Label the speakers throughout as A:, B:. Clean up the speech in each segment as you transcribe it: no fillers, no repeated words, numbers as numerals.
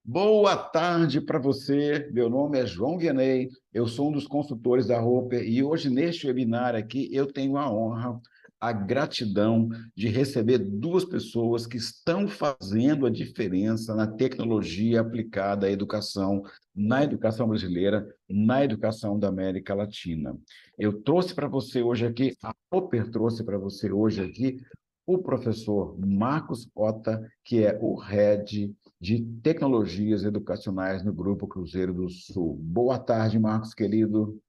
A: Boa tarde para você. Meu nome é João Vianney, eu sou um dos consultores da Roper e hoje, neste webinar aqui, eu tenho a honra, a gratidão de receber duas pessoas que estão fazendo a diferença na tecnologia aplicada à educação, na educação brasileira, na educação da América Latina. Eu trouxe para você hoje aqui, a Roper trouxe para você hoje aqui, o professor Marcos Ota, que é o Head de Tecnologias Educacionais no Grupo Cruzeiro do Sul. Boa tarde, Marcos, querido.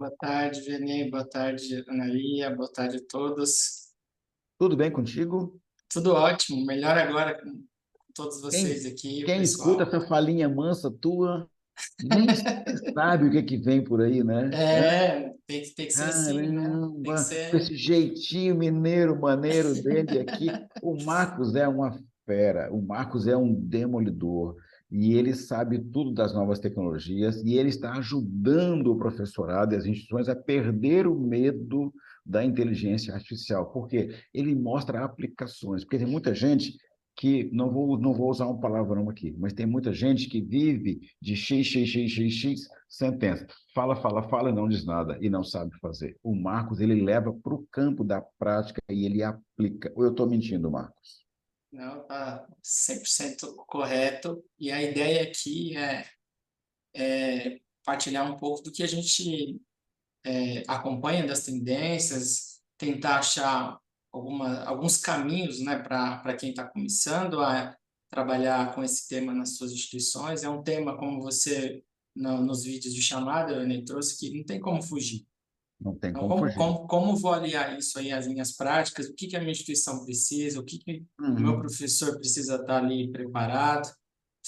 B: Boa tarde, Vene. Boa tarde, Analia. Boa tarde a todos.
A: Tudo bem contigo?
B: Tudo ótimo. Melhor agora com todos
A: Quem,
B: vocês aqui, o
A: quem escuta
B: pessoal.
A: essa falinha mansa tua, nem sabe o que vem por aí, né?
B: Tem que ser assim, né? Tem que
A: Caramba, com
B: ser.
A: esse jeitinho mineiro, maneiro dele aqui. O Marcos é uma fera, o Marcos é um demolidor. E ele sabe tudo das novas tecnologias e ele está ajudando o professorado e as instituições a perder o medo da inteligência artificial, porque ele mostra aplicações. Porque tem muita gente que, não vou usar um palavrão aqui, mas tem muita gente que vive de x sentença. Fala, fala, fala e não diz nada e não sabe fazer. O Marcos, ele leva para o campo da prática e ele aplica. Ou eu estou mentindo, Marcos?
B: Não, tá 100% correto. E a ideia aqui é partilhar um pouco do que a gente acompanha das tendências, tentar achar alguns caminhos, né, para quem está começando a trabalhar com esse tema nas suas instituições. É um tema, como você, nos vídeos de chamada, Enem, trouxe, que não tem como fugir.
A: Não tem
B: Então,
A: como
B: como,
A: fugir.
B: como, como vou aliar isso aí às minhas práticas? O que que a minha instituição precisa? O que que o meu
A: Uhum.
B: professor precisa estar ali preparado? A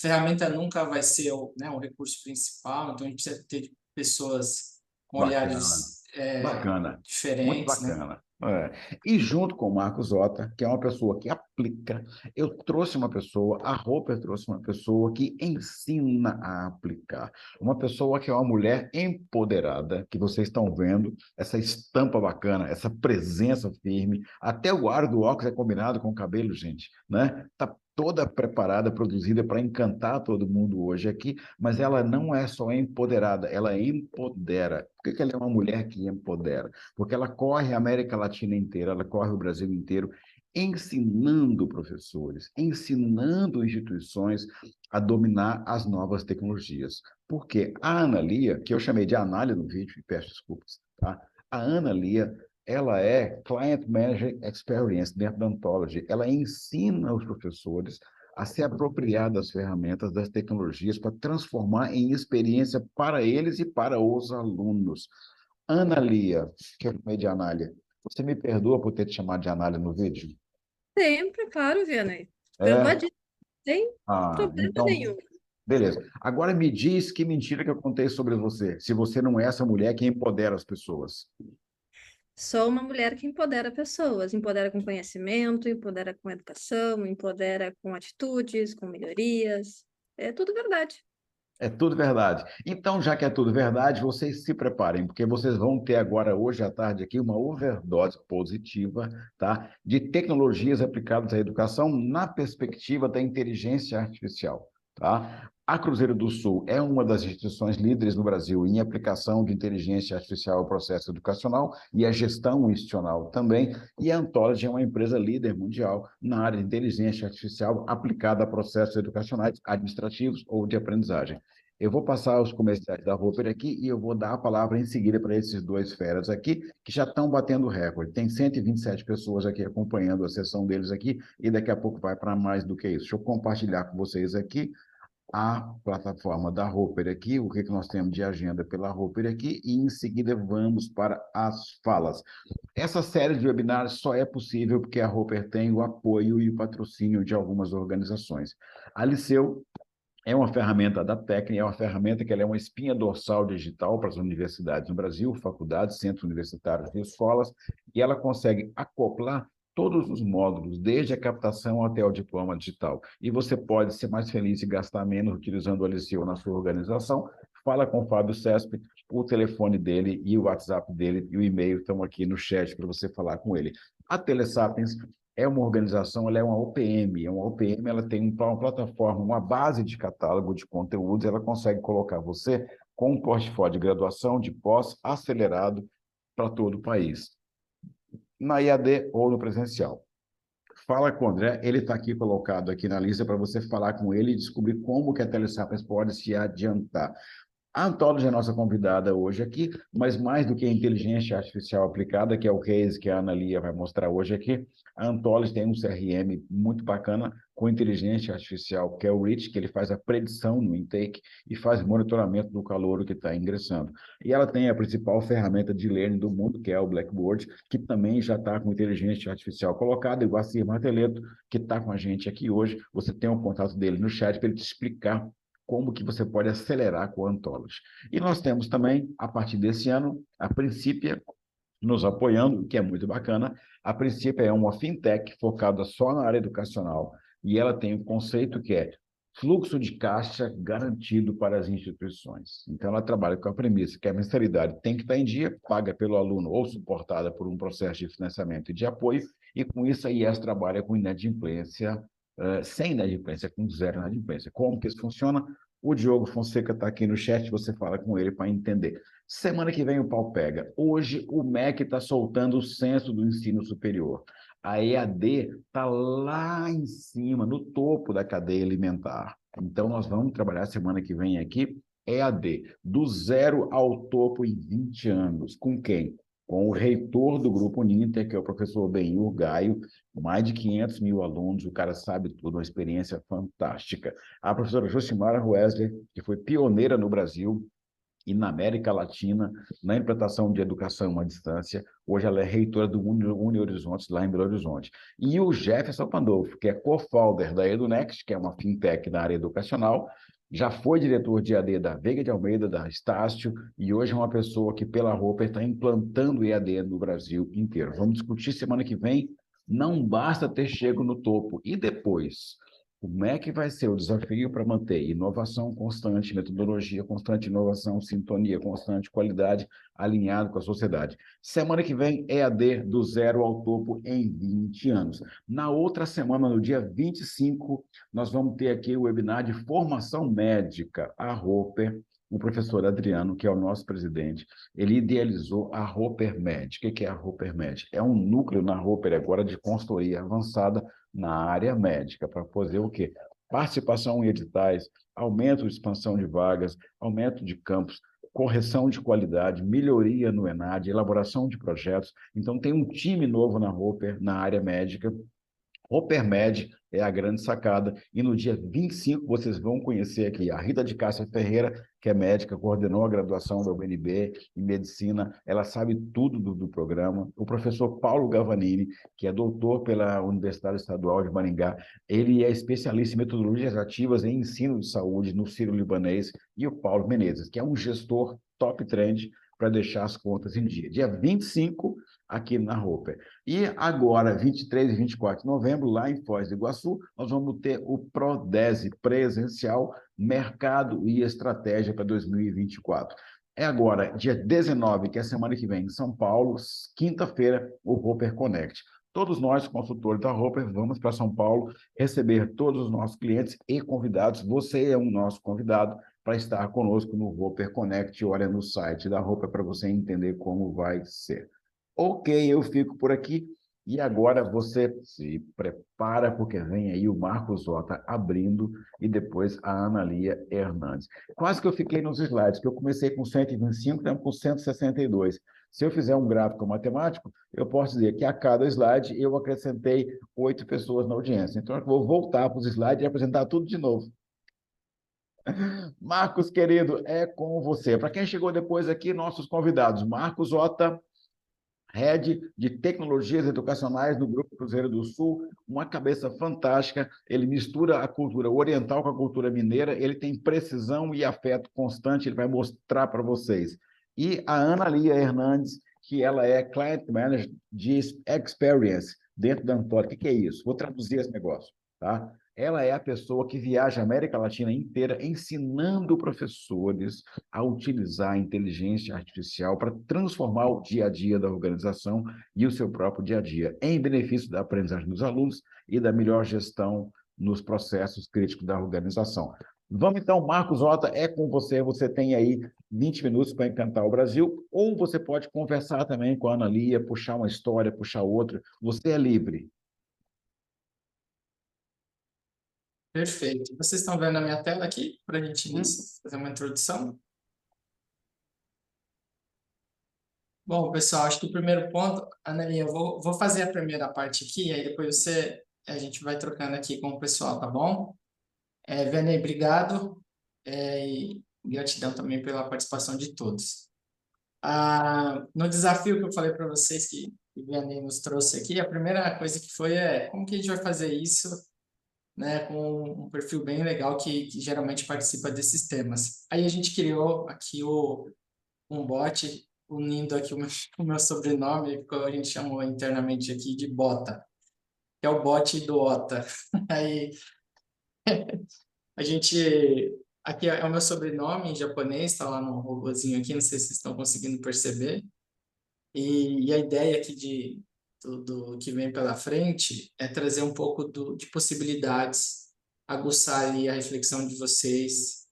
B: ferramenta nunca vai ser o recurso principal, então a gente precisa ter pessoas com
A: Bacana.
B: olhares
A: Bacana, muito
B: diferentes, né?
A: bacana. É. E junto com o Marcos Ota, que é uma pessoa que aplica, eu trouxe uma pessoa, a Roper trouxe uma pessoa que ensina a aplicar. Uma pessoa que é uma mulher empoderada, que vocês estão vendo, essa estampa bacana, essa presença firme, até o ar do óculos é combinado com o cabelo, gente, né? Tá toda preparada, produzida para encantar todo mundo hoje aqui, mas ela não é só empoderada, ela empodera. Por que ela é uma mulher que empodera? Porque ela corre a América Latina inteira, ela corre o Brasil inteiro, ensinando professores, ensinando instituições a dominar as novas tecnologias. Porque a Analia, que eu chamei de Anália no vídeo, e peço desculpas, tá? A Analia, ela é Client Manager Experience dentro da Ontology. Ela ensina os professores a se apropriar das ferramentas, das tecnologias, para transformar em experiência para eles e para os alunos. Analia, que eu chamei de Anália, você me perdoa por ter te chamado de Anália no vídeo?
B: Sempre, claro, Vianney.
A: É?
B: Perdoadíssimo, sem
A: Ah,
B: problema
A: então,
B: nenhum.
A: beleza. Agora me diz que mentira que eu contei sobre você, se você não é essa mulher que empodera as pessoas.
B: Sou uma mulher que empodera pessoas, empodera com conhecimento, empodera com educação, empodera com atitudes, com melhorias. É tudo verdade.
A: É tudo verdade. Então, já que é tudo verdade, vocês se preparem, porque vocês vão ter agora, hoje à tarde, aqui, uma overdose positiva, tá? De tecnologias aplicadas à educação na perspectiva da inteligência artificial, tá? A Cruzeiro do Sul é uma das instituições líderes no Brasil em aplicação de inteligência artificial ao processo educacional e a gestão institucional também, e a Anthology é uma empresa líder mundial na área de inteligência artificial aplicada a processos educacionais, administrativos ou de aprendizagem. Eu vou passar os comerciais da Roper aqui e eu vou dar a palavra em seguida para esses dois feras aqui, que já estão batendo recorde. Tem 127 pessoas aqui acompanhando a sessão deles aqui e daqui a pouco vai para mais do que isso. Deixa eu compartilhar com vocês aqui a plataforma da Roper aqui, o que nós temos de agenda pela Roper aqui e em seguida vamos para as falas. Essa série de webinars só é possível porque a Roper tem o apoio e o patrocínio de algumas organizações. A Liceu é uma ferramenta da técnica, é uma ferramenta que ela é uma espinha dorsal digital para as universidades no Brasil, faculdades, centros universitários e escolas, e ela consegue acoplar todos os módulos, desde a captação até o diploma digital. E você pode ser mais feliz e gastar menos utilizando o Liceu na sua organização. Fala com o Fábio Cesp, o telefone dele e o WhatsApp dele e o e-mail estão aqui no chat para você falar com ele. A Telesapiens é uma organização, ela é uma OPM. Uma OPM, ela tem uma plataforma, uma base de catálogo de conteúdos, ela consegue colocar você com um portfólio de graduação, de pós, acelerado para todo o país, na EAD ou no presencial. Fala com o André, ele está aqui colocado aqui na lista para você falar com ele e descobrir como que a Telesapiens pode se adiantar. A Anthology é a nossa convidada hoje aqui, mas mais do que a inteligência artificial aplicada, que é o case que a Ana Lia vai mostrar hoje aqui, a Anthology tem um CRM muito bacana com inteligência artificial, que é o Rich, que ele faz a predição no intake e faz monitoramento do calouro que está ingressando. E ela tem a principal ferramenta de learning do mundo, que é o Blackboard, que também já está com inteligência artificial colocada, e o Guacir Marteleto, que está com a gente aqui hoje. Você tem o contato dele no chat para ele te explicar como que você pode acelerar com a Anthology. E nós temos também, a partir desse ano, a Principia nos apoiando, que é muito bacana. A Principia é uma fintech focada só na área educacional e ela tem um conceito que é fluxo de caixa garantido para as instituições. Então, ela trabalha com a premissa que a mensalidade tem que estar em dia, paga pelo aluno ou suportada por um processo de financiamento e de apoio, e com isso a IES trabalha com inadimplência, sem inadimplência, com zero inadimplência. Como que isso funciona? O Diogo Fonseca está aqui no chat, você fala com ele para entender. Semana que vem o pau pega. Hoje o MEC está soltando o censo do ensino superior. A EAD está lá em cima, no topo da cadeia alimentar. Então, nós vamos trabalhar semana que vem aqui EAD, do zero ao topo em 20 anos. Com quem? Com o reitor do Grupo Ninter, que é o professor Benhur Gaio, mais de 500 mil alunos, o cara sabe tudo, uma experiência fantástica. A professora Josimara Wesley, que foi pioneira no Brasil e na América Latina, na implantação de educação à distância. Hoje ela é reitora do Uni Horizontes, lá em Belo Horizonte. E o Jefferson Pandolfo, que é co-founder da EduNext, que é uma fintech na área educacional, já foi diretor de EAD da Veiga de Almeida, da Estácio, e hoje é uma pessoa que, pela roupa, está implantando EAD no Brasil inteiro. Vamos discutir semana que vem. Não basta ter chego no topo. E depois? Como é que vai ser o desafio para manter inovação constante, metodologia constante, inovação, sintonia constante, qualidade alinhado com a sociedade? Semana que vem, EAD do zero ao topo em 20 anos. Na outra semana, no dia 25, nós vamos ter aqui o webinar de formação médica, a Roper, o professor Adriano, que é o nosso presidente, ele idealizou a Roper Med. O que é a Roper Med? É um núcleo na Roper agora de consultoria avançada na área médica, para fazer o quê? Participação em editais, aumento de expansão de vagas, aumento de campos, correção de qualidade, melhoria no ENAD, elaboração de projetos. Então, tem um time novo na Roper, na área médica. Ropermed é a grande sacada. E no dia 25, vocês vão conhecer aqui a Rita de Cássia Ferreira, que é médica, coordenou a graduação da UNB em medicina, ela sabe tudo do programa. O professor Paulo Gavanini, que é doutor pela Universidade Estadual de Maringá, ele é especialista em metodologias ativas em ensino de saúde no Sírio-Libanês. E o Paulo Menezes, que é um gestor top trend para deixar as contas em dia. Dia 25, aqui na Roper. E agora, 23 e 24 de novembro, lá em Foz do Iguaçu, nós vamos ter o Prodese presencial, Mercado e Estratégia para 2024. É agora, dia 19, que é a semana que vem, em São Paulo, quinta-feira, o Roper Connect. Todos nós, consultores da Roper, vamos para São Paulo receber todos os nossos clientes e convidados. Você é um nosso convidado para estar conosco no Roper Connect. Olha no site da Roper para você entender como vai ser. Ok, eu fico por aqui. E agora você se prepara, porque vem aí o Marcos Zota abrindo e depois a Ana Lia Hernandes. Quase que eu fiquei nos slides, que eu comecei com 125, estamos com 162. Se eu fizer um gráfico matemático, eu posso dizer que a cada slide eu acrescentei 8 pessoas na audiência. Então, eu vou voltar para os slides e apresentar tudo de novo. Marcos, querido, é com você. Para quem chegou depois aqui, nossos convidados, Marcos Zota, Head de Tecnologias Educacionais do Grupo Cruzeiro do Sul, uma cabeça fantástica, ele mistura a cultura oriental com a cultura mineira, ele tem precisão e afeto constante, ele vai mostrar para vocês. E a Ana Lia Hernandes, que ela é Client Manager de Experience dentro da Anthology. O que é isso? Vou traduzir esse negócio. tá? Ela é a pessoa que viaja a América Latina inteira ensinando professores a utilizar a inteligência artificial para transformar o dia a dia da organização e o seu próprio dia a dia, em benefício da aprendizagem dos alunos e da melhor gestão nos processos críticos da organização. Vamos então, Marcos Ota, é com você. Você tem aí 20 minutos para encantar o Brasil, ou você pode conversar também com a Ana Lia, puxar uma história, puxar outra. Você é livre.
B: Perfeito. Vocês estão vendo a minha tela aqui para a gente fazer uma introdução? Bom, pessoal, acho que o primeiro ponto, Anneli, eu vou fazer a primeira parte aqui, aí depois a gente vai trocando aqui com o pessoal, tá bom? Vianney, obrigado, e gratidão também pela participação de todos. No desafio que eu falei para vocês que o Vianney nos trouxe aqui, a primeira coisa que foi como que a gente vai fazer isso, né, com um perfil bem legal que geralmente participa desses temas. Aí a gente criou aqui um bot unindo aqui o meu sobrenome, que a gente chamou internamente aqui de Bota, que é o bot do Ota. Aí a gente... Aqui é o meu sobrenome em japonês, está lá no robozinho aqui, não sei se vocês estão conseguindo perceber. E a ideia aqui do que vem pela frente é trazer um pouco de possibilidades, aguçar ali a reflexão de vocês,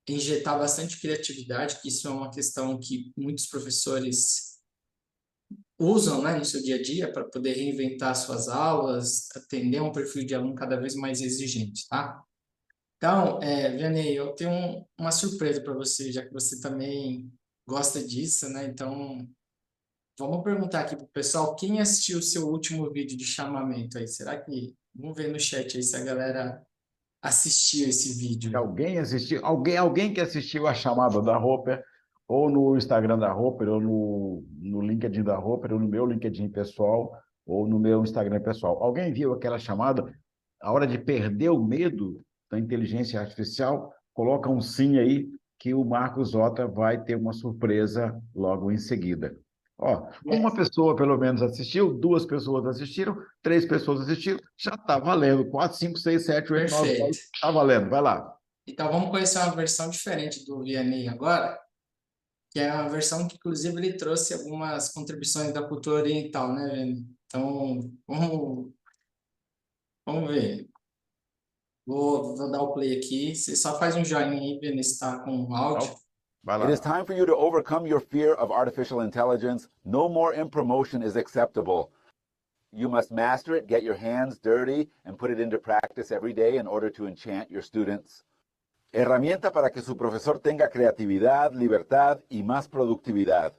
B: injetar bastante criatividade, que isso é uma questão que muitos professores usam, né, no seu dia a dia para poder reinventar suas aulas, atender um perfil de aluno cada vez mais exigente, tá? Então, Vianney, eu tenho uma surpresa para você, já que você também gosta disso, né? Então, vamos perguntar aqui para o pessoal, quem assistiu o seu último vídeo de chamamento aí? Será que... Vamos ver no chat aí se a galera assistiu esse vídeo aí.
A: Alguém assistiu? Alguém que assistiu a chamada da Roper, ou no Instagram da Roper, ou no LinkedIn da Roper, ou no meu LinkedIn pessoal, ou no meu Instagram pessoal. Alguém viu aquela chamada? A hora de perder o medo da inteligência artificial, coloca um sim aí, que o Marcos Ota vai ter uma surpresa logo em seguida. Ó, uma pessoa pelo menos assistiu, duas pessoas assistiram, três pessoas assistiram, já está valendo. 4, 5, 6, 7, 8, 9, 10,
B: Perfeito.
A: está valendo. Vai lá.
B: Então, vamos conhecer uma versão diferente do Vianney agora, que é uma versão que, inclusive, ele trouxe algumas contribuições da cultura oriental, né, Vianney? Então, vamos ver. Vou dar o play aqui. Você só faz um joinha aí, Vianney, se está com áudio.
A: Vai
C: It is
A: lá.
C: time for you to overcome your fear of artificial intelligence. No more impromotion is acceptable. You must master it, get your hands dirty, and put it into practice every day in order to enchant your students. Herramienta para que su profesor tenga creatividad, libertad y más productividad.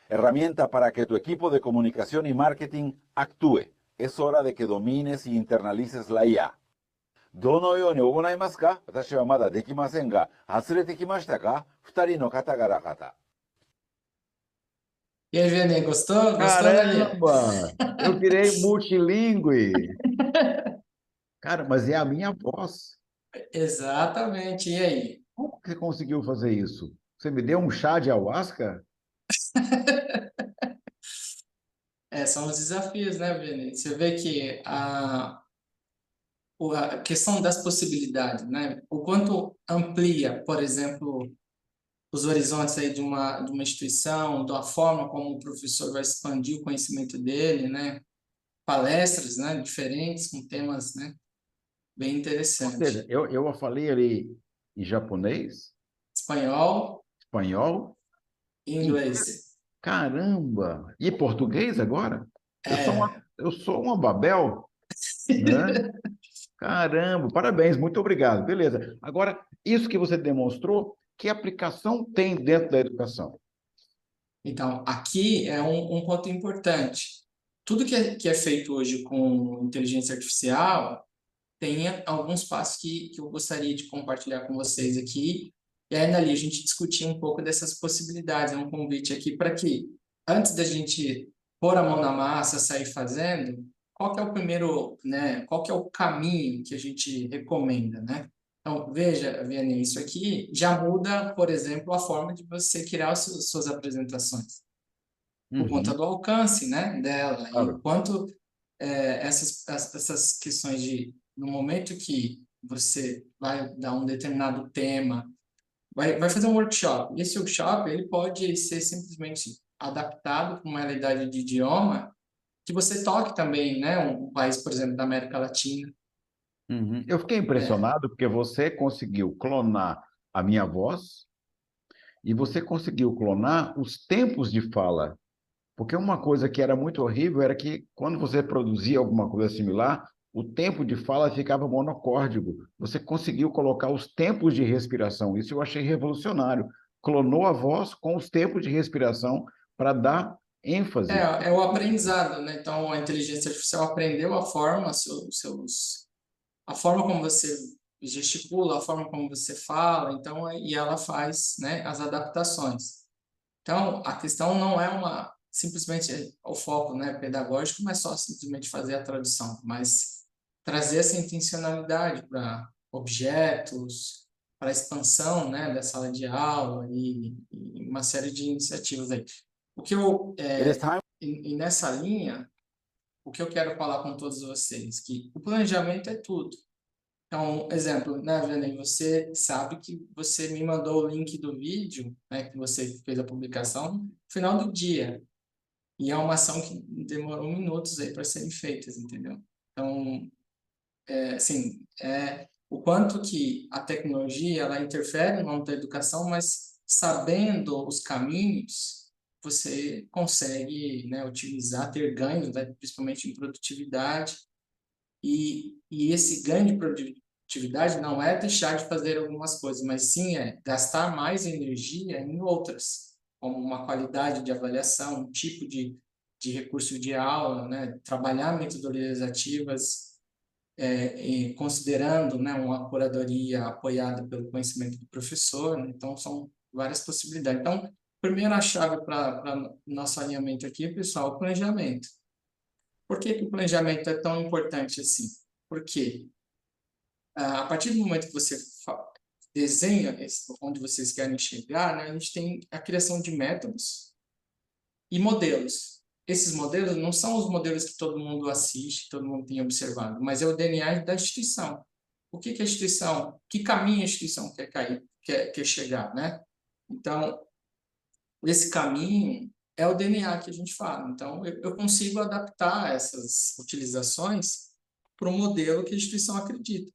C: Herramienta para que tu equipo de comunicación y marketing actúe. Es hora de que domines y internalices la IA. どのように行いますか？私はまだできませんが、外れてきましたか？二人の方々方。
B: E aí, Vianney, gostou? Gostou, Daniel?
A: Caramba! Eu virei multilingüe. Cara, mas é a minha voz.
B: Exatamente. E aí?
A: Como que você conseguiu fazer isso? Você me deu um chá de ayahuasca?
B: São os desafios, né, Vianney? Você vê que a questão das possibilidades, né? O quanto amplia, por exemplo, os horizontes aí de uma instituição, da forma como o professor vai expandir o conhecimento dele, né? Palestras, né, diferentes, com temas, né, bem
A: Ou
B: interessantes.
A: seja, eu falei ali em japonês,
B: Espanhol
A: espanhol,
B: e inglês.
A: caramba! E português agora?
B: É,
A: Eu sou uma Babel, né? Caramba, parabéns, muito obrigado. Beleza. Agora, isso que você demonstrou, que aplicação tem dentro da educação?
B: então, aqui é um ponto importante. Tudo que é feito hoje com inteligência artificial tem alguns passos que eu gostaria de compartilhar com vocês aqui. E aí, ali, a gente discutir um pouco dessas possibilidades. É um convite aqui para que, antes da gente pôr a mão na massa, sair fazendo, qual que é o primeiro, né? Qual que é o caminho que a gente recomenda, né? Então, veja, Vianney, isso aqui já muda, por exemplo, a forma de você criar suas apresentações, por conta
A: Uhum,
B: do alcance, né, dela, e o
A: claro.
B: quanto essas questões de, no momento que você vai dar um determinado tema, vai fazer um workshop. Esse workshop ele pode ser simplesmente adaptado para uma realidade de idioma que você toque também, né? Um país, por exemplo, da América Latina.
A: Uhum. Eu fiquei
B: É,
A: impressionado porque você conseguiu clonar a minha voz e você conseguiu clonar os tempos de fala. Porque uma coisa que era muito horrível era que quando você produzia alguma coisa similar, o tempo de fala ficava monocórdico. Você conseguiu colocar os tempos de respiração. Isso eu achei revolucionário. Clonou a voz com os tempos de respiração para dar
B: é,
A: ênfase.
B: é o aprendizado, né? Então, a inteligência artificial aprendeu a forma, a forma como você gesticula, a forma como você fala, então, e ela faz, né, as adaptações. Então, a questão não é simplesmente o foco, né, pedagógico, não é só simplesmente fazer a tradução, mas trazer essa intencionalidade para objetos, para a expansão, né, da sala de aula e uma série de iniciativas aí. O que eu,
C: It is time.
B: e nessa linha, o que eu quero falar com todos vocês, que o planejamento é tudo. Então, exemplo, né, Vianney, você sabe que você me mandou o link do vídeo, né, que você fez a publicação, no final do dia. E é uma ação que demorou minutos aí para serem feitas, entendeu? Então, assim, o quanto que a tecnologia, ela interfere no âmbito da educação, mas sabendo os caminhos, você consegue, né, utilizar, ter ganhos, né, principalmente em produtividade, e esse ganho de produtividade não é deixar de fazer algumas coisas, mas sim é gastar mais energia em outras, como uma qualidade de avaliação, um tipo de recurso de aula, né? Trabalhar metodologias ativas, considerando, né, uma curadoria apoiada pelo conhecimento do professor, né? Então, são várias possibilidades. Então, primeira chave para nosso alinhamento aqui, pessoal, o planejamento. Por que que o planejamento é tão importante assim? Porque a partir do momento que você desenha onde vocês querem chegar, né, a gente tem a criação de métodos e modelos. Esses modelos não são os modelos que todo mundo assiste, todo mundo tem observado, mas é o DNA da instituição. O que que a instituição, que caminho a instituição quer chegar, né? Então, esse caminho é o DNA que a gente fala. Então, eu consigo adaptar essas utilizações para o modelo que a instituição acredita.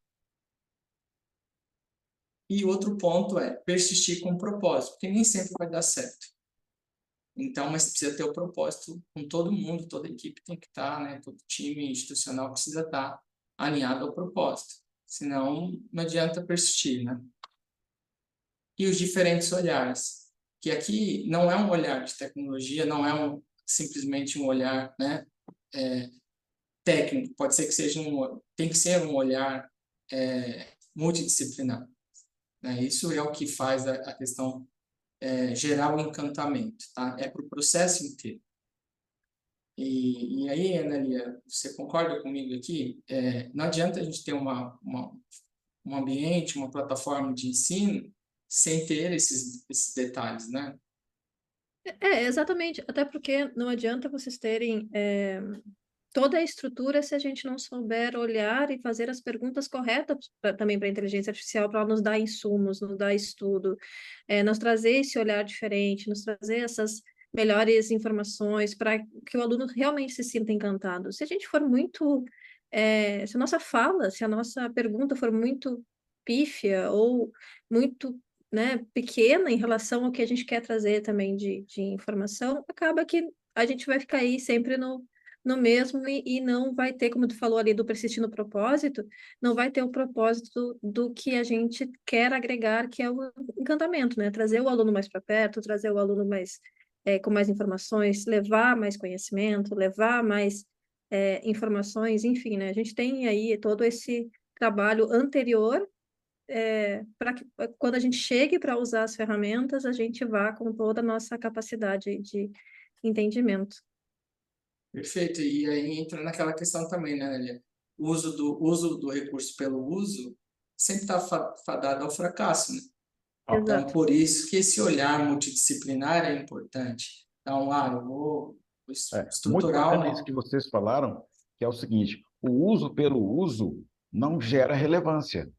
B: E outro ponto é persistir com o propósito, porque nem sempre vai dar certo. Então, mas precisa ter o propósito com todo mundo, toda a equipe tem que estar, né? Todo time institucional precisa estar alinhado ao propósito. Senão, não adianta persistir, né? E os diferentes olhares, que aqui não é um olhar de tecnologia, não é simplesmente um olhar, né, técnico, pode ser que seja tem que ser um olhar multidisciplinar, né? Isso é o que faz a questão gerar o encantamento, tá? É para o processo inteiro. E aí, Analia, você concorda comigo aqui? Não adianta a gente ter um ambiente, uma plataforma de ensino sem ter esses detalhes, né?
D: Exatamente. Até porque não adianta vocês terem toda a estrutura se a gente não souber olhar e fazer as perguntas corretas também para a inteligência artificial, para ela nos dar insumos, nos dar estudo, nos trazer esse olhar diferente, nos trazer essas melhores informações para que o aluno realmente se sinta encantado. Se a gente for muito, se a nossa fala, se a nossa pergunta for muito pífia ou muito, né, pequena em relação ao que a gente quer trazer também de informação, acaba que a gente vai ficar aí sempre no mesmo e não vai ter, como tu falou ali, do persistir no propósito, não vai ter o propósito do que a gente quer agregar, que é o encantamento, né? Trazer o aluno mais para perto, trazer o aluno mais com mais informações, levar mais conhecimento, levar mais informações, enfim, né? A gente tem aí todo esse trabalho anterior para que quando a gente chegue para usar as ferramentas, a gente vá com toda a nossa capacidade de entendimento.
B: Perfeito. E aí entra naquela questão também, né, Nélia? O uso do recurso pelo uso sempre está fadado ao fracasso, né? Então,
D: Exato.
B: por isso que esse olhar multidisciplinar é importante. Então, eu vou
A: Muito
B: estruturar
A: bacana isso
B: uma...
A: que vocês falaram, que é o seguinte: o uso pelo uso não gera relevância.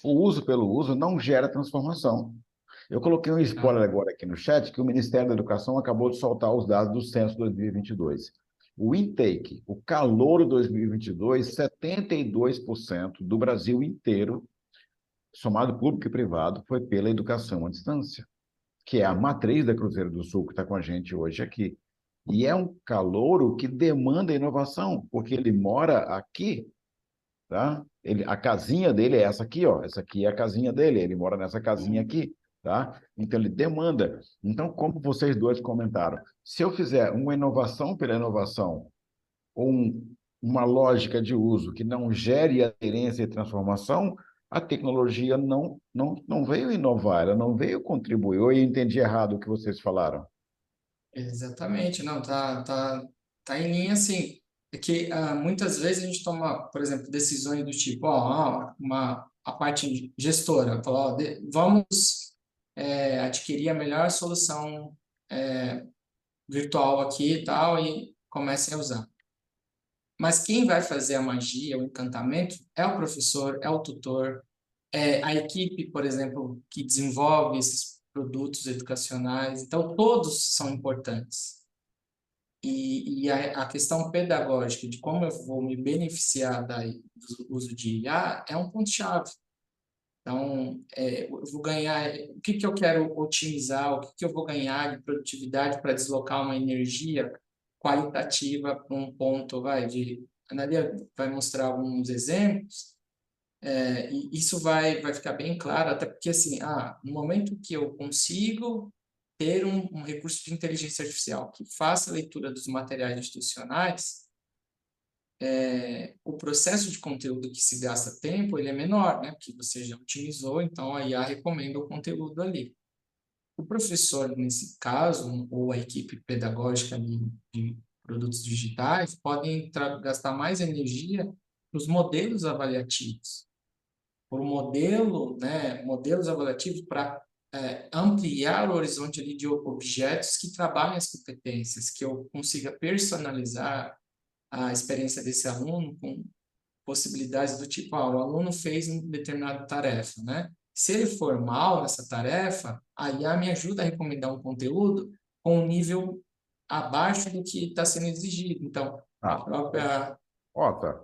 A: O uso pelo uso não gera transformação. Eu coloquei um spoiler agora aqui no chat que o Ministério da Educação acabou de soltar os dados do Censo 2022. O intake, o calouro 2022, 72% do Brasil inteiro, somado público e privado, foi pela educação à distância, que é a matriz da Cruzeiro do Sul que está com a gente hoje aqui. E é um calouro que demanda inovação, porque ele mora aqui, tá? A casinha dele é essa aqui, ó. Essa aqui é a casinha dele, ele mora nessa casinha aqui, tá? Então ele demanda. Então, como vocês dois comentaram, se eu fizer uma inovação pela inovação, ou uma lógica de uso que não gere aderência e transformação, a tecnologia não veio inovar, ela não veio contribuir. Ou eu entendi errado o que vocês falaram?
B: Exatamente, não, tá em linha assim. É que muitas vezes a gente toma, por exemplo, decisões do tipo, a parte gestora, fala, ó, vamos adquirir a melhor solução virtual aqui e tal, e comecem a usar. Mas quem vai fazer a magia, o encantamento, é o professor, é o tutor, é a equipe, por exemplo, que desenvolve esses produtos educacionais. Então, todos são importantes. E a questão pedagógica de como eu vou me beneficiar do uso de IA é um ponto-chave. Então, eu vou ganhar, o que eu quero otimizar, o que eu vou ganhar de produtividade para deslocar uma energia qualitativa para um ponto, a Analia vai mostrar alguns exemplos, e isso vai ficar bem claro, até porque, assim, no momento que eu consigo ter um recurso de inteligência artificial que faça a leitura dos materiais institucionais, o processo de conteúdo que se gasta tempo, ele é menor, né? Porque você já otimizou, então a IA recomenda o conteúdo ali. O professor, nesse caso, ou a equipe pedagógica de produtos digitais, podem gastar mais energia nos modelos avaliativos. Por modelo, né, modelos avaliativos para ampliar o horizonte ali de objetos que trabalhem as competências, que eu consiga personalizar a experiência desse aluno com possibilidades do tipo, o aluno fez uma determinada tarefa, né? Se ele for mal nessa tarefa, a IA me ajuda a recomendar um conteúdo com um nível abaixo do que está sendo exigido. Então, a
A: Ah,
B: própria...
A: Ota,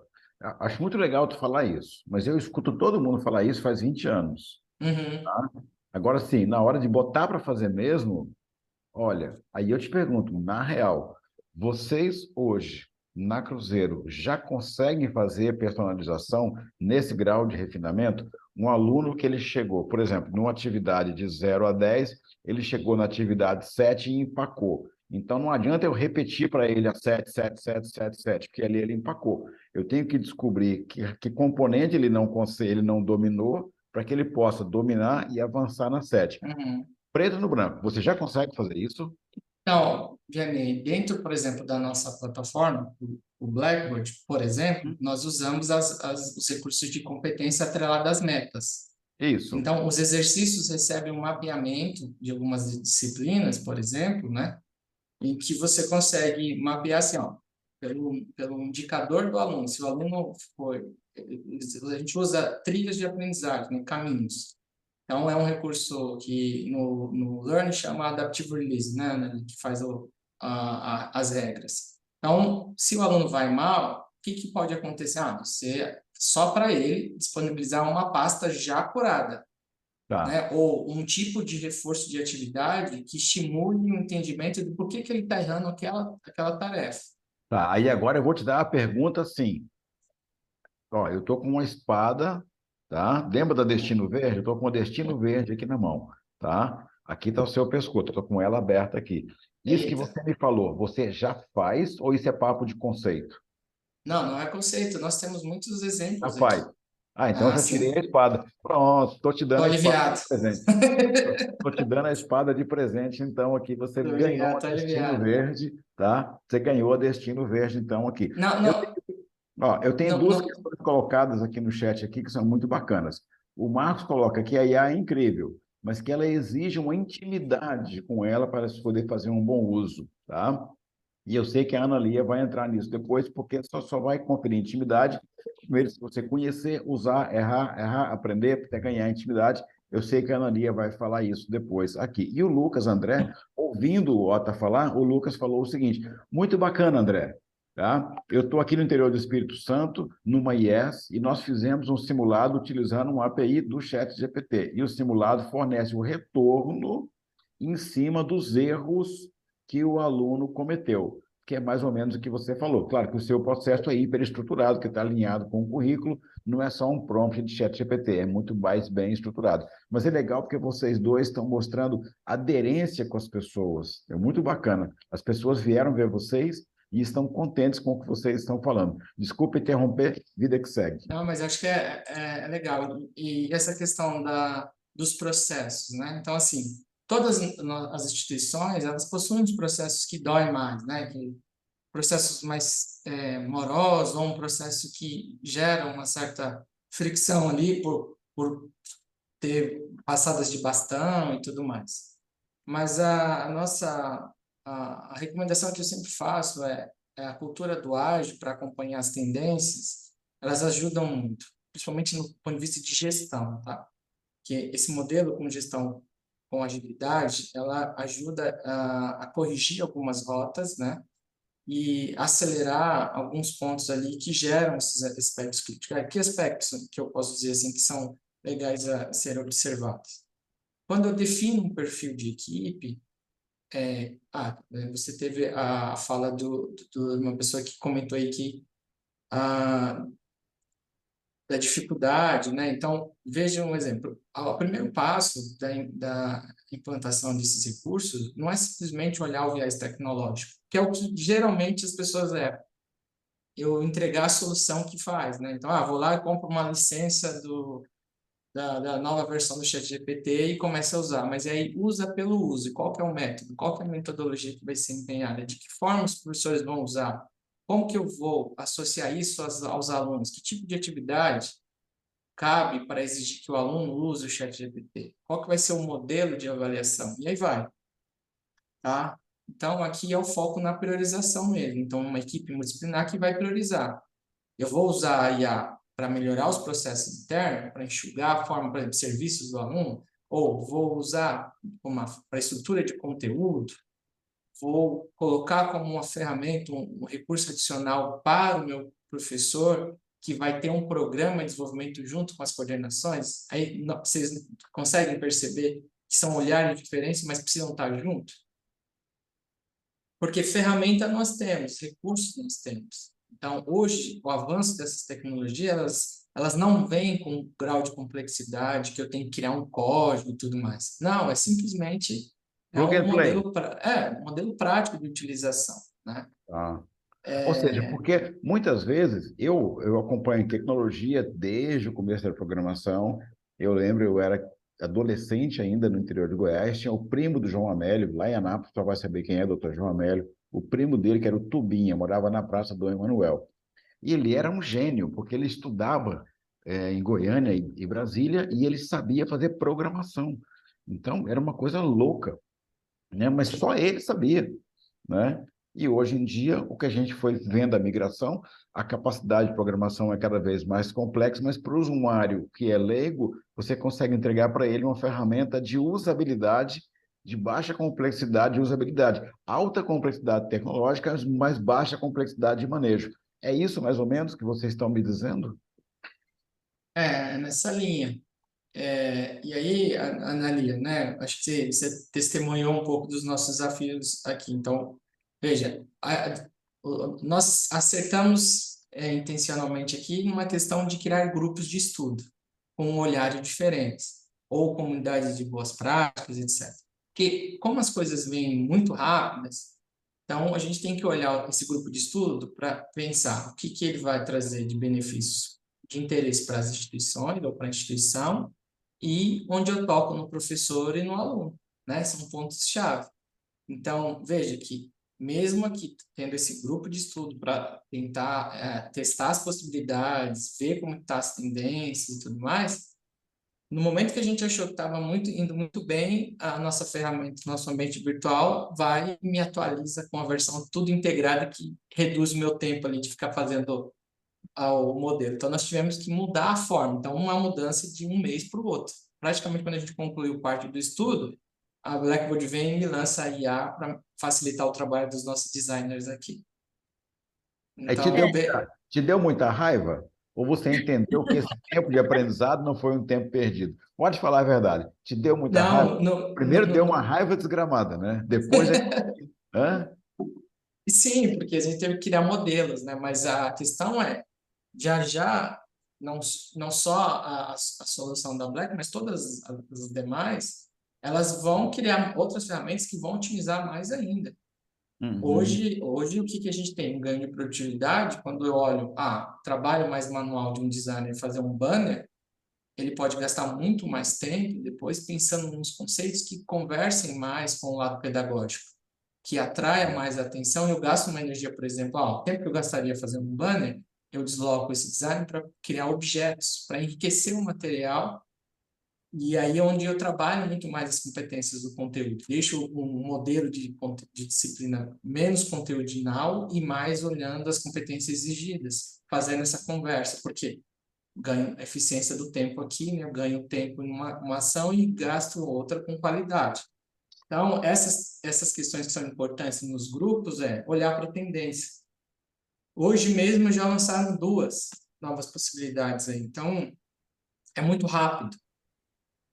A: acho muito legal tu falar isso, mas eu escuto todo mundo falar isso faz 20 anos.
B: Uhum.
A: Agora sim, na hora de botar para fazer mesmo, olha, aí eu te pergunto, na real, vocês hoje, na Cruzeiro, já conseguem fazer personalização nesse grau de refinamento? Um aluno que ele chegou, por exemplo, numa atividade de 0 a 10, ele chegou na atividade 7 e empacou. Então não adianta eu repetir para ele a 7, 7, 7, 7, 7, porque ali ele empacou. Eu tenho que descobrir que componente ele não dominou, para que ele possa dominar e avançar na 7.
B: Uhum.
A: Preto no branco, você já consegue fazer isso?
B: Então, Vianney, dentro, por exemplo, da nossa plataforma, o Blackboard, por exemplo, nós usamos os recursos de competência atrelados às metas.
A: Isso.
B: Então, os exercícios recebem um mapeamento de algumas disciplinas, por exemplo, né, em que você consegue mapear assim, pelo indicador do aluno. Se o aluno for... A gente usa trilhas de aprendizagem, né, caminhos. Então, é um recurso que no Learn chama Adaptive Release, né, que faz as regras. Então, se o aluno vai mal, o que pode acontecer? Você, só para ele, disponibilizar uma pasta já curada,
A: Tá.
B: né? Ou um tipo de reforço de atividade que estimule o entendimento do porquê que ele está errando aquela tarefa.
A: Tá. Aí agora eu vou te dar a pergunta assim. Ó, eu tô com uma espada, tá? Lembra da Destino Verde? Eu tô com o Destino Verde aqui na mão, tá? Aqui tá o seu pescoço, eu tô com ela aberta aqui. Isso que
B: Eita!
A: você me falou, você já faz ou isso é papo de conceito?
B: Não, não é conceito. Nós temos muitos
A: Já
B: exemplos
A: faz.
B: aqui.
A: Ah, então eu
B: Ah,
A: já tirei a
B: sim.
A: espada. Pronto, estou te
B: Tô
A: dando a espada de
B: aliviado.
A: presente. Estou te dando a espada de presente, então aqui você
B: Tô
A: ganhou
B: aliviado,
A: a
B: tô
A: Destino
B: aliviado.
A: Verde, tá? Você ganhou a Destino Verde, então, aqui.
B: Não,
A: Eu
B: não,
A: Ó, eu tenho
B: não,
A: duas
B: não.
A: questões colocadas aqui no chat aqui que são muito bacanas. O Marcos coloca que a IA é incrível, mas que ela exige uma intimidade com ela para se poder fazer um bom uso, tá? E eu sei que a Ana Lia vai entrar nisso depois, porque só vai conferir intimidade. Primeiro, se você conhecer, usar, errar, aprender, até ganhar intimidade. Eu sei que a Ana Lia vai falar isso depois aqui. E o Lucas André, ouvindo o Ota falar, o Lucas falou o seguinte: muito bacana, André. Tá? Eu estou aqui no interior do Espírito Santo, numa IES, e nós fizemos um simulado utilizando um API do ChatGPT. E o simulado fornece o retorno em cima dos erros que o aluno cometeu, que é mais ou menos o que você falou. Claro que o seu processo é hiperestruturado, que está alinhado com o currículo, não é só um prompt de ChatGPT, é muito mais bem estruturado. Mas é legal porque vocês dois estão mostrando aderência com as pessoas. É muito bacana. As pessoas vieram ver vocês e estão contentes com o que vocês estão falando. Desculpe interromper, vida que segue.
B: Não, mas acho que é legal. E essa questão dos processos, né? Então, assim, todas as instituições, elas possuem os processos que doem mais, né? Processos mais morosos, ou um processo que gera uma certa fricção ali por ter passadas de bastão e tudo mais. Mas a nossa a recomendação que eu sempre faço é a cultura do ágil para acompanhar as tendências, elas ajudam muito, principalmente no ponto de vista de gestão, tá? Que esse modelo com gestão com agilidade, ela ajuda a corrigir algumas rotas, né? E acelerar alguns pontos ali que geram esses aspectos críticos. Que aspectos que eu posso dizer assim que são legais a serem observados? Quando eu defino um perfil de equipe, você teve a fala de uma pessoa que comentou aí que da dificuldade, né? Então, veja um exemplo. O primeiro passo da implantação desses recursos não é simplesmente olhar o viés tecnológico, que é o que geralmente as pessoas erram. Eu entregar a solução que faz, né? Então, vou lá e compro uma licença da nova versão do ChatGPT e começa a usar. Mas aí usa pelo uso. E qual que é o método? Qual que é a metodologia que vai ser empenhada? De que forma os professores vão usar? Como que eu vou associar isso aos alunos? Que tipo de atividade cabe para exigir que o aluno use o ChatGPT? Qual que vai ser o modelo de avaliação? E aí vai, tá? Então, aqui é o foco na priorização mesmo. Então, uma equipe multidisciplinar que vai priorizar. Eu vou usar a IA para melhorar os processos internos, para enxugar a forma, por exemplo, de serviços do aluno, ou vou usar para estrutura de conteúdo, vou colocar como uma ferramenta, um recurso adicional para o meu professor, que vai ter um programa de desenvolvimento junto com as coordenações. Aí vocês conseguem perceber que são olhares diferentes, mas precisam estar juntos? Porque ferramenta nós temos, recursos nós temos. Então, hoje, o avanço dessas tecnologias, elas não vêm com um grau de complexidade que eu tenho que criar um código e tudo mais. Não, é simplesmente
A: Plug and play.
B: um modelo prático de utilização, né?
A: Tá. Ou seja, porque muitas vezes eu acompanho tecnologia desde o começo da programação. Eu lembro, eu era adolescente ainda no interior de Goiás, tinha o primo do João Amélio, lá em Anápolis, só vai saber quem é o doutor João Amélio, o primo dele, que era o Tubinha, morava na Praça do Emanuel. E ele era um gênio, porque ele estudava em Goiânia e Brasília, e ele sabia fazer programação. Então, era uma coisa louca, né? Mas só ele sabia, né? E hoje em dia, o que a gente foi vendo a migração, a capacidade de programação é cada vez mais complexa, mas para o usuário que é leigo, você consegue entregar para ele uma ferramenta de usabilidade, de baixa complexidade e usabilidade. Alta complexidade tecnológica, mas baixa complexidade de manejo. É isso mais ou menos que vocês estão me dizendo?
B: Nessa linha. E aí, Analia, né? Acho que você testemunhou um pouco dos nossos desafios aqui. Então, veja, nós acertamos intencionalmente aqui numa questão de criar grupos de estudo com olhares diferentes, ou comunidades de boas práticas, etc. Porque, como as coisas vêm muito rápidas, então a gente tem que olhar esse grupo de estudo para pensar o que ele vai trazer de benefícios de interesse para as instituições ou para a instituição, e onde eu toco no professor e no aluno, né? São pontos-chave. Então, veja que, mesmo aqui tendo esse grupo de estudo para tentar testar as possibilidades, ver como estão as tendências e tudo mais, No momento que a gente achou que estava indo muito bem, a nossa ferramenta, nosso ambiente virtual, vai e me atualiza com a versão tudo integrada, que reduz o meu tempo ali de ficar fazendo ao modelo. Então, nós tivemos que mudar a forma. Então, uma mudança de um mês para o outro. Praticamente, quando a gente concluiu parte do estudo, a Blackboard vem e me lança a IA para facilitar o trabalho dos nossos designers aqui.
A: Aí
B: Então,
A: te deu muita raiva? Ou você entendeu que esse tempo de aprendizado não foi um tempo perdido? Pode falar a verdade. Te deu muita raiva?
B: não, não,
A: Primeiro deu uma raiva desgramada, né? Depois é... Hã?
B: sim, porque a gente teve que criar modelos, né? Mas a questão é, já, não só a solução da Black, mas todas as demais, elas vão criar outras ferramentas que vão otimizar mais ainda.
A: Uhum.
B: Hoje o que a gente tem? Um ganho de produtividade, quando eu olho, trabalho mais manual de um designer fazer um banner, ele pode gastar muito mais tempo depois pensando nos conceitos que conversem mais com o lado pedagógico, que atraia mais a atenção. Eu gasto uma energia, por exemplo, o tempo que eu gastaria fazendo um banner, eu desloco esse design para criar objetos, para enriquecer o material, e aí é onde eu trabalho muito mais as competências do conteúdo. Deixo um modelo de disciplina menos conteudinal e mais olhando as competências exigidas, fazendo essa conversa. Por quê? Ganho eficiência do tempo aqui, né? Eu ganho tempo em uma ação e gasto outra com qualidade. Então, essas questões que são importantes nos grupos é olhar para a tendência. Hoje mesmo já lançaram 2 novas possibilidades aí. Então, é muito rápido.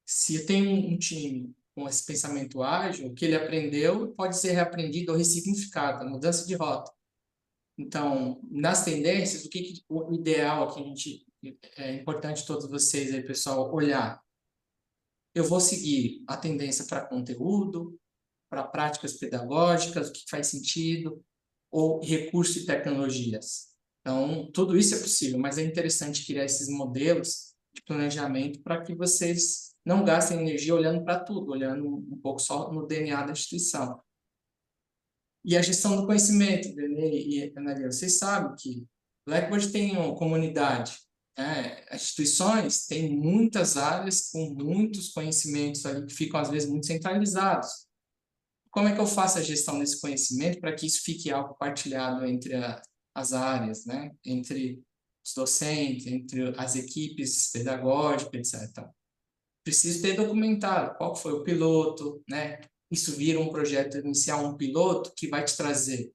B: Se tem um time com esse pensamento ágil, o que ele aprendeu pode ser reaprendido ou ressignificado, a mudança de rota. Então, nas tendências, o ideal que a gente é importante todos vocês aí, pessoal, olhar. Eu vou seguir a tendência para conteúdo, para práticas pedagógicas, o que faz sentido, ou recurso e tecnologias. Então, tudo isso é possível, mas é interessante criar esses modelos de planejamento para que vocês não gastem energia olhando para tudo, olhando um pouco só no DNA da instituição. E a gestão do conhecimento, Dene e Analia, vocês sabem que Blackboard tem uma comunidade, né? As instituições têm muitas áreas com muitos conhecimentos ali que ficam, às vezes, muito centralizados. Como é que eu faço a gestão desse conhecimento para que isso fique algo partilhado entre as áreas, né? Entre os docentes, entre as equipes pedagógicas, etc. Então, preciso ter documentado qual foi o piloto, né? Isso vira um projeto inicial, um piloto que vai te trazer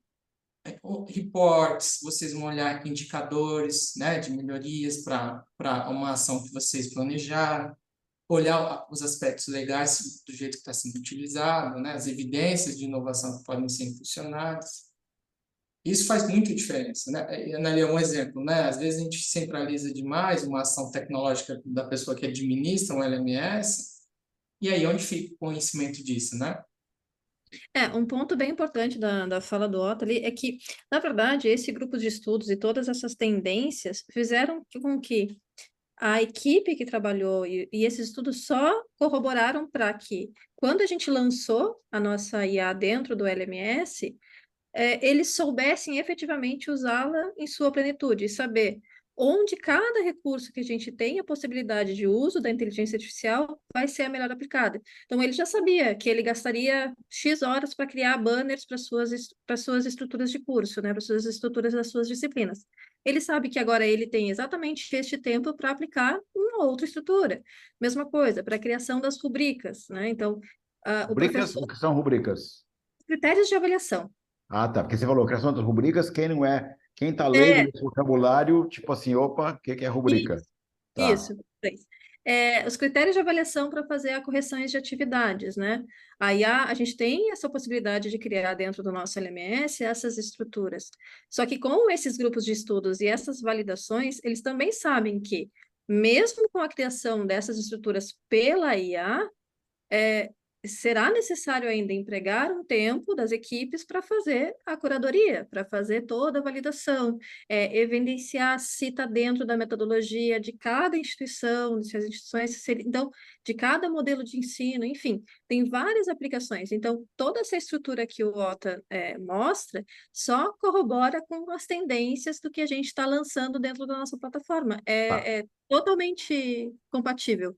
B: reports, vocês vão olhar indicadores, né, de melhorias para uma ação que vocês planejaram, olhar os aspectos legais do jeito que está sendo utilizado, né, as evidências de inovação que podem ser impulsionadas. Isso faz muita diferença, né? Analia, um exemplo, né? Às vezes a gente centraliza demais uma ação tecnológica da pessoa que administra um LMS, e aí onde fica o conhecimento disso, né?
D: Um ponto bem importante da fala do Otto ali é que, na verdade, esse grupo de estudos e todas essas tendências fizeram com que a equipe que trabalhou e esses estudos só corroboraram para que, quando a gente lançou a nossa IA dentro do LMS, eles soubessem efetivamente usá-la em sua plenitude e saber onde cada recurso que a gente tem a possibilidade de uso da inteligência artificial vai ser a melhor aplicada. Então, ele já sabia que ele gastaria X horas para criar banners para suas estruturas de curso, né, para suas estruturas das suas disciplinas. Ele sabe que agora ele tem exatamente este tempo para aplicar uma outra estrutura. Mesma coisa, para a criação das rubricas, né? Então, o
A: Rubricas?
D: professor,
A: O que são rubricas?
D: critérios de avaliação.
A: Ah, tá. Porque você falou criação das rubricas, quem não é, quem está leigo
D: É,
A: nesse vocabulário, tipo assim, opa, o que que é rubrica? Tá.
D: Isso, três. Os critérios de avaliação para fazer a correções de atividades, né? Aí a gente tem essa possibilidade de criar dentro do nosso LMS essas estruturas. Só que com esses grupos de estudos e essas validações, eles também sabem que, mesmo com a criação dessas estruturas pela IA, será necessário ainda empregar um tempo das equipes para fazer a curadoria, para fazer toda a validação, evidenciar se está dentro da metodologia de cada instituição, se as instituições, então, de cada modelo de ensino, enfim, tem várias aplicações. Então, toda essa estrutura que o OTA mostra só corrobora com as tendências do que a gente está lançando dentro da nossa plataforma.
A: Tá.
D: É totalmente compatível.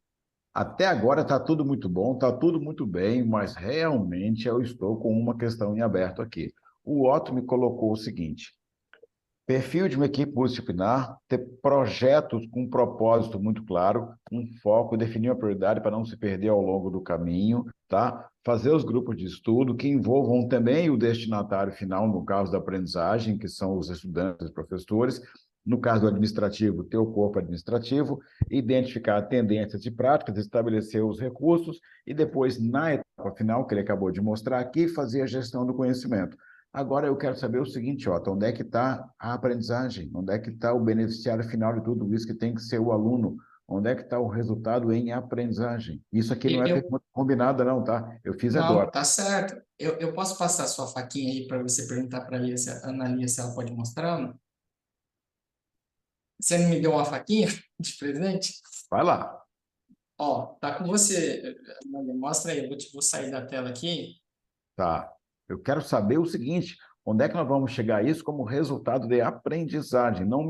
A: Até agora está tudo muito bom, está tudo muito bem, mas realmente eu estou com uma questão em aberto aqui. O Otto me colocou o seguinte: perfil de uma equipe multidisciplinar, ter projetos com um propósito muito claro, um foco, definir uma prioridade para não se perder ao longo do caminho, tá? Fazer os grupos de estudo que envolvam também o destinatário final, no caso da aprendizagem, que são os estudantes e professores. No caso do administrativo, ter o corpo administrativo, identificar tendências e práticas, estabelecer os recursos e depois, na etapa final, que ele acabou de mostrar aqui, fazer a gestão do conhecimento. Agora eu quero saber o seguinte, Otto, onde é que está a aprendizagem? Onde é que está o beneficiário final de tudo isso que tem que ser o aluno? Onde é que está o resultado em aprendizagem? Isso aqui não é
B: Eu,
A: pergunta combinada, não, tá? Eu fiz
B: não,
A: agora.
B: tá certo. Eu posso passar a sua faquinha aí para você perguntar para a Ana Lia se ela pode mostrar? Não? Você não me deu uma faquinha de presente?
A: Vai lá.
B: Ó, tá com você. Ana Lia, mostra aí, vou sair da tela aqui.
A: Tá. Eu quero saber o seguinte, onde é que nós vamos chegar a isso como resultado de aprendizagem? Não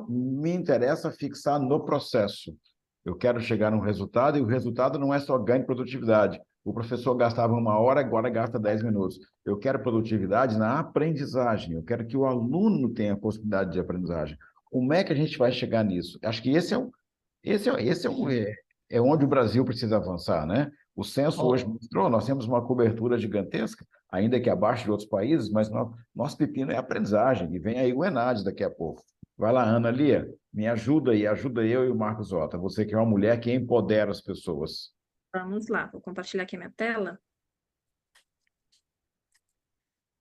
A: me interessa fixar no processo. Eu quero chegar num resultado e o resultado não é só ganho de produtividade. O professor gastava 1 hora, agora gasta 10 minutos. Eu quero produtividade na aprendizagem. Eu quero que o aluno tenha a possibilidade de aprendizagem. Como é que a gente vai chegar nisso? Acho que esse é onde o Brasil precisa avançar, né? O censo hoje
B: Ó,
A: mostrou, nós temos uma cobertura gigantesca, ainda que abaixo de outros países, mas nosso pepino é aprendizagem, e vem aí o Enad daqui a pouco. Vai lá, Ana Lia, me ajuda aí, ajuda eu e o Marcos Otto. Você que é uma mulher que empodera as pessoas.
D: Vamos lá, vou compartilhar aqui a minha tela.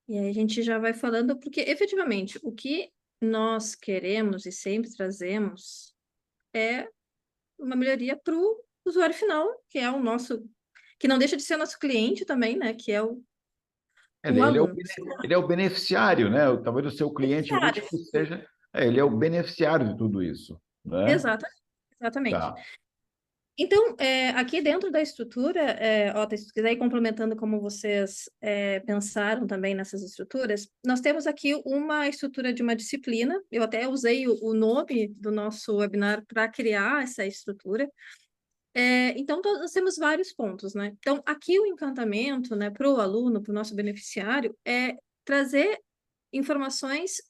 D: E aí a gente já vai falando, porque efetivamente o que nós queremos e sempre trazemos é uma melhoria para o usuário final, que é o nosso, que não deixa de ser nosso cliente também, né? Que é o aluno.
A: Ele é o beneficiário, né? Talvez o seu cliente
D: Beneficiário.
A: último seja. Ele é o beneficiário de tudo isso, né?
D: Exatamente, exatamente.
A: Tá.
D: Então, aqui dentro da estrutura, Ota, se quiser ir complementando como vocês pensaram também nessas estruturas, nós temos aqui uma estrutura de uma disciplina, eu até usei o nome do nosso webinar para criar essa estrutura. Então, nós temos vários pontos, né? Então, aqui o encantamento, né, para o aluno, para o nosso beneficiário, é trazer informações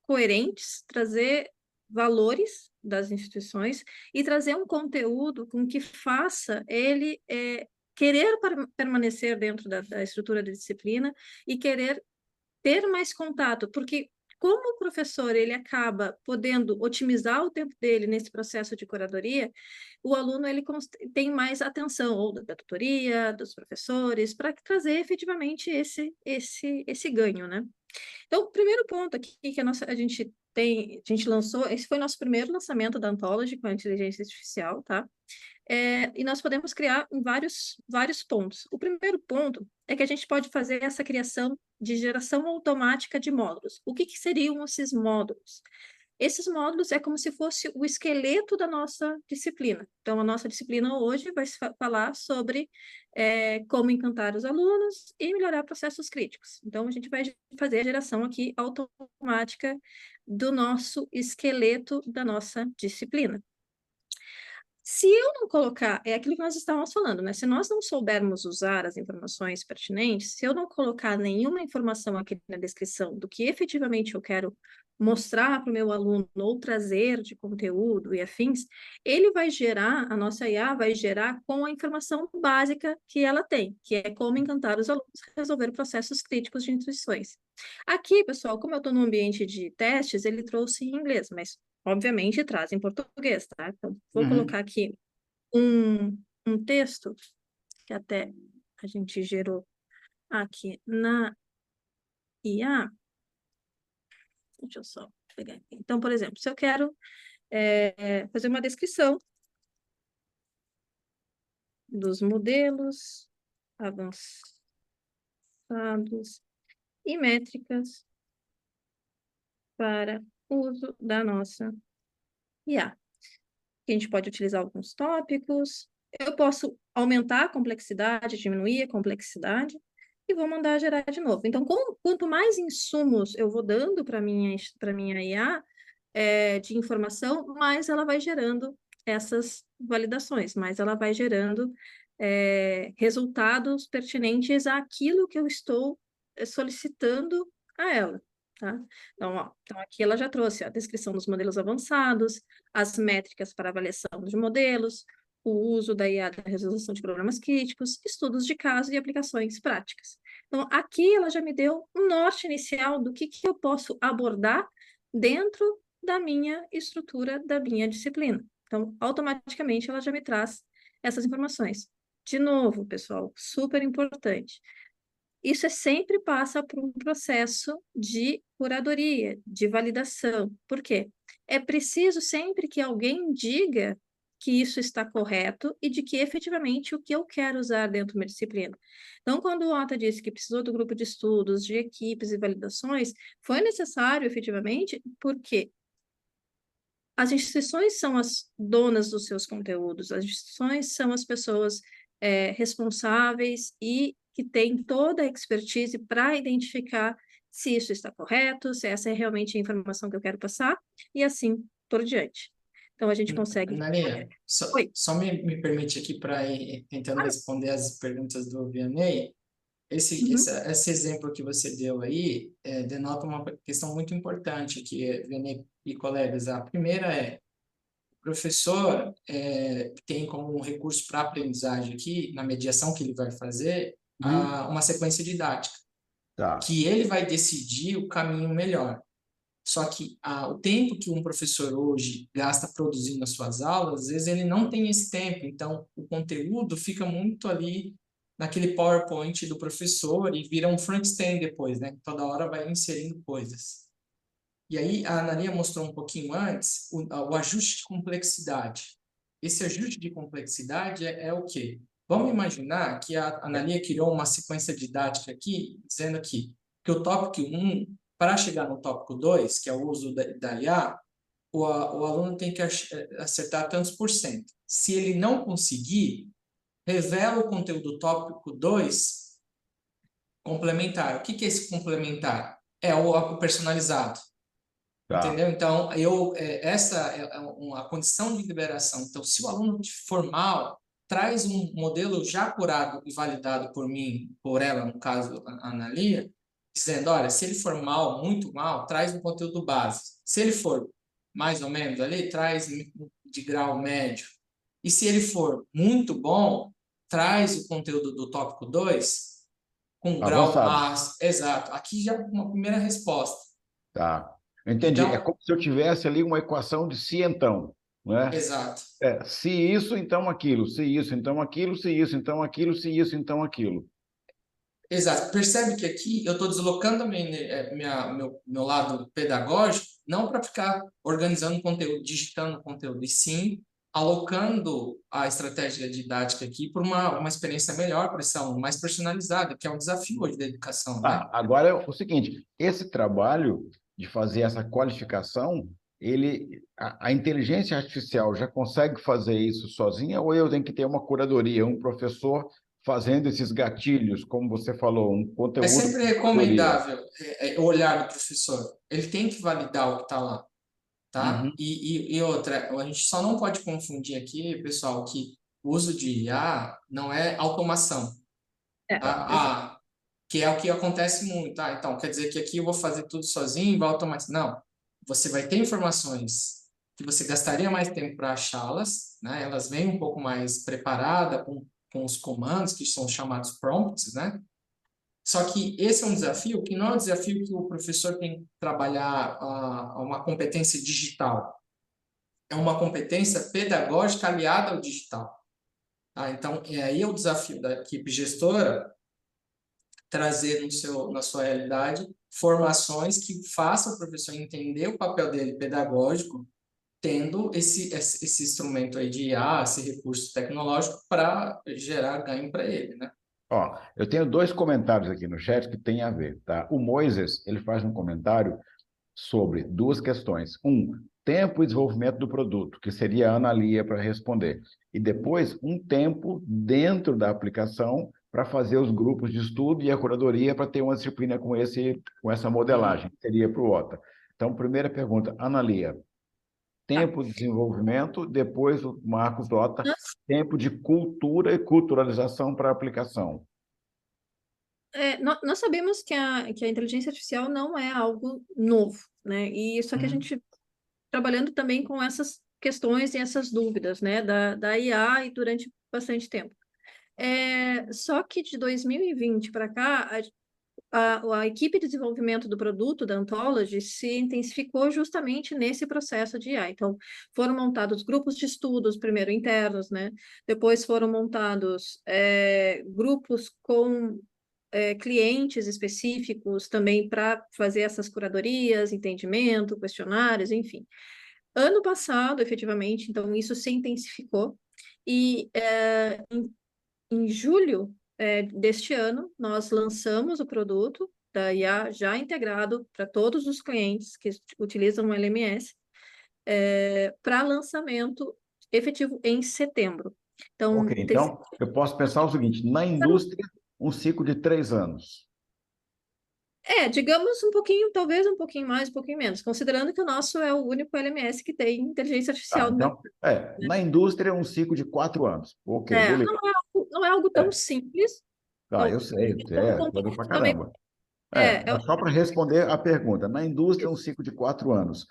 D: coerentes, trazer valores das instituições e trazer um conteúdo com que faça ele querer permanecer dentro da estrutura da disciplina e querer ter mais contato, porque como o professor ele acaba podendo otimizar o tempo dele nesse processo de curadoria, o aluno ele tem mais atenção ou da tutoria, dos professores, para trazer efetivamente esse ganho, né? Então, o primeiro ponto aqui que a gente lançou, esse foi nosso primeiro lançamento da Anthology com a inteligência artificial, tá? E nós podemos criar em vários pontos. O primeiro ponto é que a gente pode fazer essa criação de geração automática de módulos. O que seriam esses módulos? Esses módulos é como se fosse o esqueleto da nossa disciplina. Então, a nossa disciplina hoje vai falar sobre como encantar os alunos e melhorar processos críticos. Então, a gente vai fazer a geração aqui automática do nosso esqueleto da nossa disciplina. Se eu não colocar, é aquilo que nós estávamos falando, né? Se nós não soubermos usar as informações pertinentes, se eu não colocar nenhuma informação aqui na descrição do que efetivamente eu quero mostrar para o meu aluno ou trazer de conteúdo e afins, ele vai gerar, a nossa IA vai gerar com a informação básica que ela tem, que é como encantar os alunos a resolver processos críticos de instituições. Aqui, pessoal, como eu estou no ambiente de testes, ele trouxe em inglês, mas obviamente traz em português, tá? Então, vou
A: Uhum.
D: colocar aqui um texto que até a gente gerou aqui na IA. Deixa eu só pegar aqui. Então, por exemplo, se eu quero fazer uma descrição dos modelos avançados e métricas para uso da nossa IA. A gente pode utilizar alguns tópicos, eu posso aumentar a complexidade, diminuir a complexidade, e vou mandar gerar de novo. Então, quanto mais insumos eu vou dando para minha IA de informação, mais ela vai gerando essas validações, mas ela vai gerando resultados pertinentes àquilo que eu estou solicitando a ela, tá? Então, ó, então aqui ela já trouxe a descrição dos modelos avançados, as métricas para avaliação de modelos, o uso da IA da resolução de problemas críticos, estudos de caso e aplicações práticas. Então, aqui ela já me deu um norte inicial do que eu posso abordar dentro da minha estrutura, da minha disciplina. Então, automaticamente ela já me traz essas informações. De novo, pessoal, super importante. Isso sempre passa por um processo de curadoria, de validação. Por quê? É preciso sempre que alguém diga que isso está correto e de que efetivamente o que eu quero usar dentro de uma disciplina. Então, quando o Ota disse que precisou do grupo de estudos, de equipes e validações, foi necessário efetivamente porque as instituições são as donas dos seus conteúdos, as instituições são as pessoas responsáveis e que têm toda a expertise para identificar se isso está correto, se essa é realmente a informação que eu quero passar, e assim por diante. Então, a gente consegue...
B: Maria,
D: Oi.
B: só me permite aqui para ir tentando responder as perguntas do Vianney. Esse exemplo que você deu aí denota uma questão muito importante aqui, Vianney e colegas. A primeira o professor tem como um recurso para aprendizagem aqui, na mediação que ele vai fazer, uma sequência didática, que ele vai decidir o caminho melhor. Só que o tempo que um professor hoje gasta produzindo as suas aulas, às vezes ele não tem esse tempo, então o conteúdo fica muito ali naquele PowerPoint do professor e vira um front-end depois, né? Toda hora vai inserindo coisas. E aí a Analia mostrou um pouquinho antes o ajuste de complexidade. Esse ajuste de complexidade é o quê? Vamos imaginar que a Analia criou uma sequência didática aqui, dizendo aqui que o tópico 1, para chegar no tópico 2, que é o uso da IA, o aluno tem que acertar tantos por cento. Se ele não conseguir, revela o conteúdo do tópico 2 complementar. O que é esse complementar? É o personalizado. Entendeu? Então, essa é uma condição de liberação. Então, se o aluno for mal, traz um modelo já curado e validado por mim, por ela, no caso, a Analia, dizendo, olha, se ele for mal, muito mal, traz um conteúdo base. Se ele for mais ou menos ali, traz de grau médio. E se ele for muito bom, traz o conteúdo do tópico 2 com grau
A: Avançado.
B: exato. Aqui já uma primeira resposta.
A: Tá. Entendi.
B: Então,
A: É como se eu tivesse ali uma equação de se então, não é?
B: exato.
A: Se isso, então aquilo. Se isso, então aquilo. Se isso, então aquilo. Se isso, então aquilo.
B: Exato. Percebe que aqui eu estou deslocando meu lado pedagógico, não para ficar organizando conteúdo, digitando conteúdo, e sim alocando a estratégia didática aqui para uma experiência melhor, para essa mais personalizada, que é um desafio hoje da educação, né?
A: Agora é o seguinte, esse trabalho de fazer essa qualificação, a inteligência artificial já consegue fazer isso sozinha ou eu tenho que ter uma curadoria, um professor fazendo esses gatilhos, como você falou, um conteúdo...
B: É sempre
A: de curadoria?
B: recomendável o olhar do professor. Ele tem que validar o que está lá, tá?
A: Uhum.
B: E outra, a gente só não pode confundir aqui, pessoal, que o uso de IA não é automação, tá? Que é o que acontece muito. Então, quer dizer que aqui eu vou fazer tudo sozinho e vai automatizar. Não, você vai ter informações que você gastaria mais tempo para achá-las, né? Elas vêm um pouco mais preparadas com os comandos, que são chamados prompts, né? Só que esse é um desafio que não é um desafio que o professor tem que trabalhar uma competência digital. É uma competência pedagógica aliada ao digital. Então, aí é o desafio da equipe gestora trazer na sua realidade formações que façam o professor entender o papel dele pedagógico, tendo esse instrumento aí de IA, esse recurso tecnológico para gerar ganho para ele, né?
A: Eu tenho dois comentários aqui no chat que tem a ver, tá? O Moises, ele faz um comentário sobre duas questões. Tempo e desenvolvimento do produto, que seria a Analia para responder. E depois, um tempo dentro da aplicação para fazer os grupos de estudo e a curadoria para ter uma disciplina com essa modelagem, que seria para o OTA. Então, primeira pergunta, Analia, tempo de desenvolvimento, depois o Marcos Dota,
D: Nós,
A: tempo de cultura e culturalização para aplicação.
D: nós sabemos que a inteligência artificial não é algo novo, né? E só que a
A: Uhum.
D: gente trabalhando também com essas questões e essas dúvidas, né, da IA e durante bastante tempo. Só que de 2020 para cá, a equipe de desenvolvimento do produto da Anthology se intensificou justamente nesse processo de IA. Então, foram montados grupos de estudos, primeiro internos, né? Depois foram montados grupos com clientes específicos também para fazer essas curadorias, entendimento, questionários, enfim. Ano passado, efetivamente, então isso se intensificou, e em julho deste ano, nós lançamos o produto da IA já integrado para todos os clientes que utilizam o LMS, para lançamento efetivo em setembro.
A: Ok,
D: Então,
A: então eu posso pensar o seguinte: na indústria, um ciclo de 3 anos.
D: digamos um pouquinho, talvez um pouquinho mais, um pouquinho menos, considerando que o nosso é o único LMS que tem inteligência
A: Tá,
D: artificial no
A: então,
D: mercado.
A: na indústria, um ciclo de 4 anos. Ok, beleza.
D: Não é algo tão
A: É,
D: simples,
A: tá, eu sei,
D: tão
A: coisa pra
D: complexo também.
A: caramba.
D: É
A: Mas só para responder a pergunta, na indústria, um ciclo de 4 anos.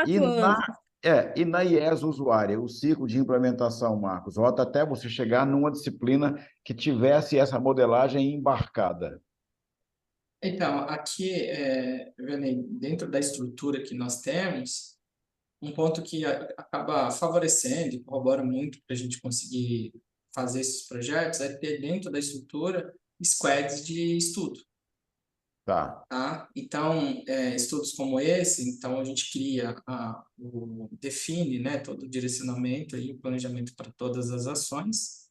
A: E
D: 4 anos.
A: e na IES usuária, o ciclo de implementação, Marcos, volta até você chegar numa disciplina que tivesse essa modelagem embarcada.
B: Então, aqui, Renê, dentro da estrutura que nós temos, um ponto que acaba favorecendo e corrobora muito para a gente conseguir fazer esses projetos é ter dentro da estrutura squads de estudo,
A: Tá.
B: tá? Então, estudos como esse, então a gente cria, define, né, todo o direcionamento e o planejamento para todas as ações,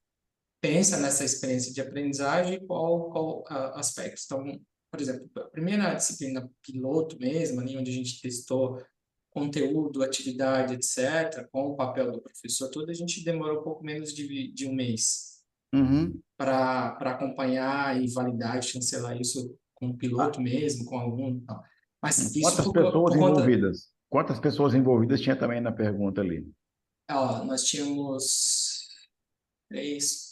B: pensa nessa experiência de aprendizagem e qual aspectos. Então, por exemplo, a primeira disciplina piloto mesmo, ali onde a gente testou conteúdo, atividade, etc., com o papel do professor, tudo, a gente demorou um pouco menos de um mês
A: Uhum.
B: para acompanhar e validar e chancelar isso com o piloto mesmo, com o aluno e tal. Mas isso
A: Quantas pessoas
B: por conta...
A: envolvidas? Quantas pessoas envolvidas tinha também na pergunta ali?
B: Ó, nós tínhamos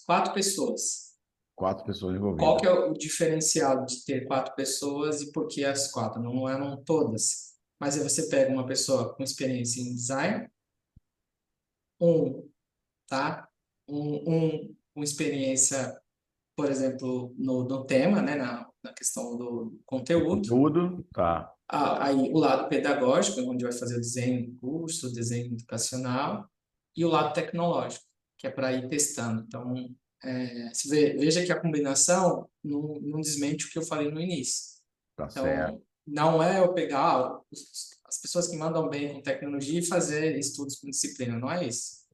B: 4 pessoas.
A: 4 pessoas
B: Qual que
A: envolvidas.
B: é o diferencial de ter 4 pessoas e por que as 4? Não eram todas. Mas aí você pega uma pessoa com experiência em design, tá? Com experiência, por exemplo, no tema, né? Na questão do
A: Do
B: conteúdo.
A: conteúdo, tá.
B: Aí o lado pedagógico, onde vai fazer o desenho do curso, o desenho educacional, e o lado tecnológico, que é para ir testando. Então, veja que a combinação não desmente o que eu falei no início.
A: Tá certo.
B: Então, não é eu pegar as pessoas que mandam bem com tecnologia e fazer estudos com disciplina, não é isso.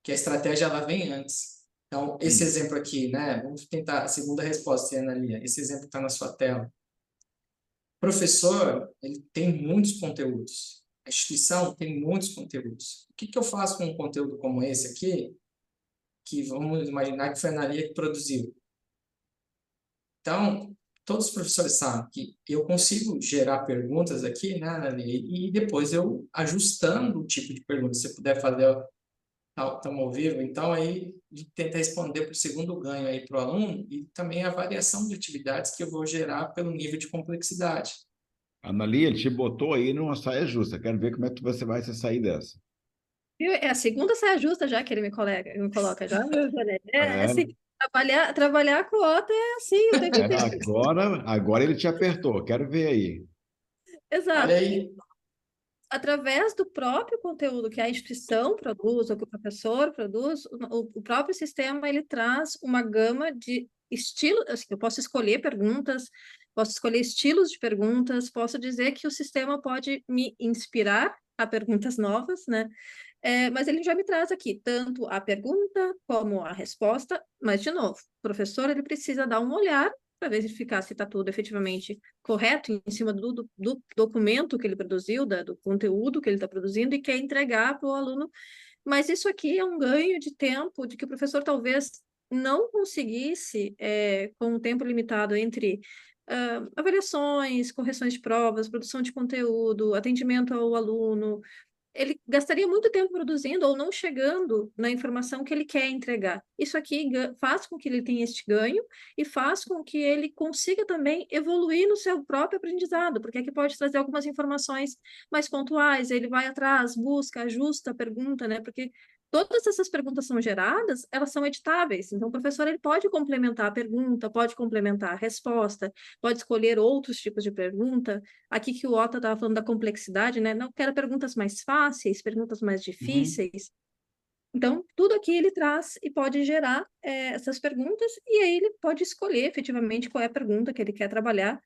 B: Que a estratégia ela vem antes. Então, esse
A: Hum.
B: exemplo aqui, né? Vamos tentar a segunda resposta, Ana Lia. Esse exemplo está na sua tela. O professor, ele tem muitos conteúdos. A instituição tem muitos conteúdos. O que eu faço com um conteúdo como esse aqui, que vamos imaginar que foi a Ana Lia que produziu? Então, todos os professores sabem que eu consigo gerar perguntas aqui, né, Ana Lia, e depois eu ajustando o tipo de pergunta. Se você puder fazer, estamos ao vivo, então aí de tentar responder para o segundo ganho aí para o aluno e também a variação de atividades que eu vou gerar pelo nível de complexidade.
A: Analia, ele te botou aí numa saia justa. Quero ver como é que você vai se sair dessa.
D: É a segunda saia justa já que ele me coloca já. Assim,
A: É,
D: trabalhar com o Otto é assim o tempo inteiro.
A: agora ele te apertou. Quero ver aí.
B: Olha
D: Exato.
B: aí,
D: Através do próprio conteúdo que a instituição produz, ou que o professor produz, o próprio sistema ele traz uma gama de estilos. Assim, eu posso escolher perguntas, posso escolher estilos de perguntas, posso dizer que o sistema pode me inspirar a perguntas novas, né? Mas ele já me traz aqui tanto a pergunta como a resposta, mas, de novo, o professor ele precisa dar um olhar para verificar se está tudo efetivamente correto em cima do documento que ele produziu, do conteúdo que ele está produzindo e quer entregar para o aluno. Mas isso aqui é um ganho de tempo de que o professor talvez não conseguisse, com um tempo limitado entre avaliações, correções de provas, produção de conteúdo, atendimento ao aluno, ele gastaria muito tempo produzindo ou não chegando na informação que ele quer entregar. Isso aqui faz com que ele tenha este ganho e faz com que ele consiga também evoluir no seu próprio aprendizado, porque aqui pode trazer algumas informações mais pontuais, ele vai atrás, busca, ajusta a pergunta, né? Porque todas essas perguntas são geradas, elas são editáveis. Então, o professor ele pode complementar a pergunta, pode complementar a resposta, pode escolher outros tipos de pergunta. Aqui que o Otto estava falando da complexidade, né? Não quero perguntas mais fáceis, perguntas mais
A: Uhum.
D: difíceis. Então, tudo aqui ele traz e pode gerar essas perguntas, e aí ele pode escolher efetivamente qual é a pergunta que ele quer trabalhar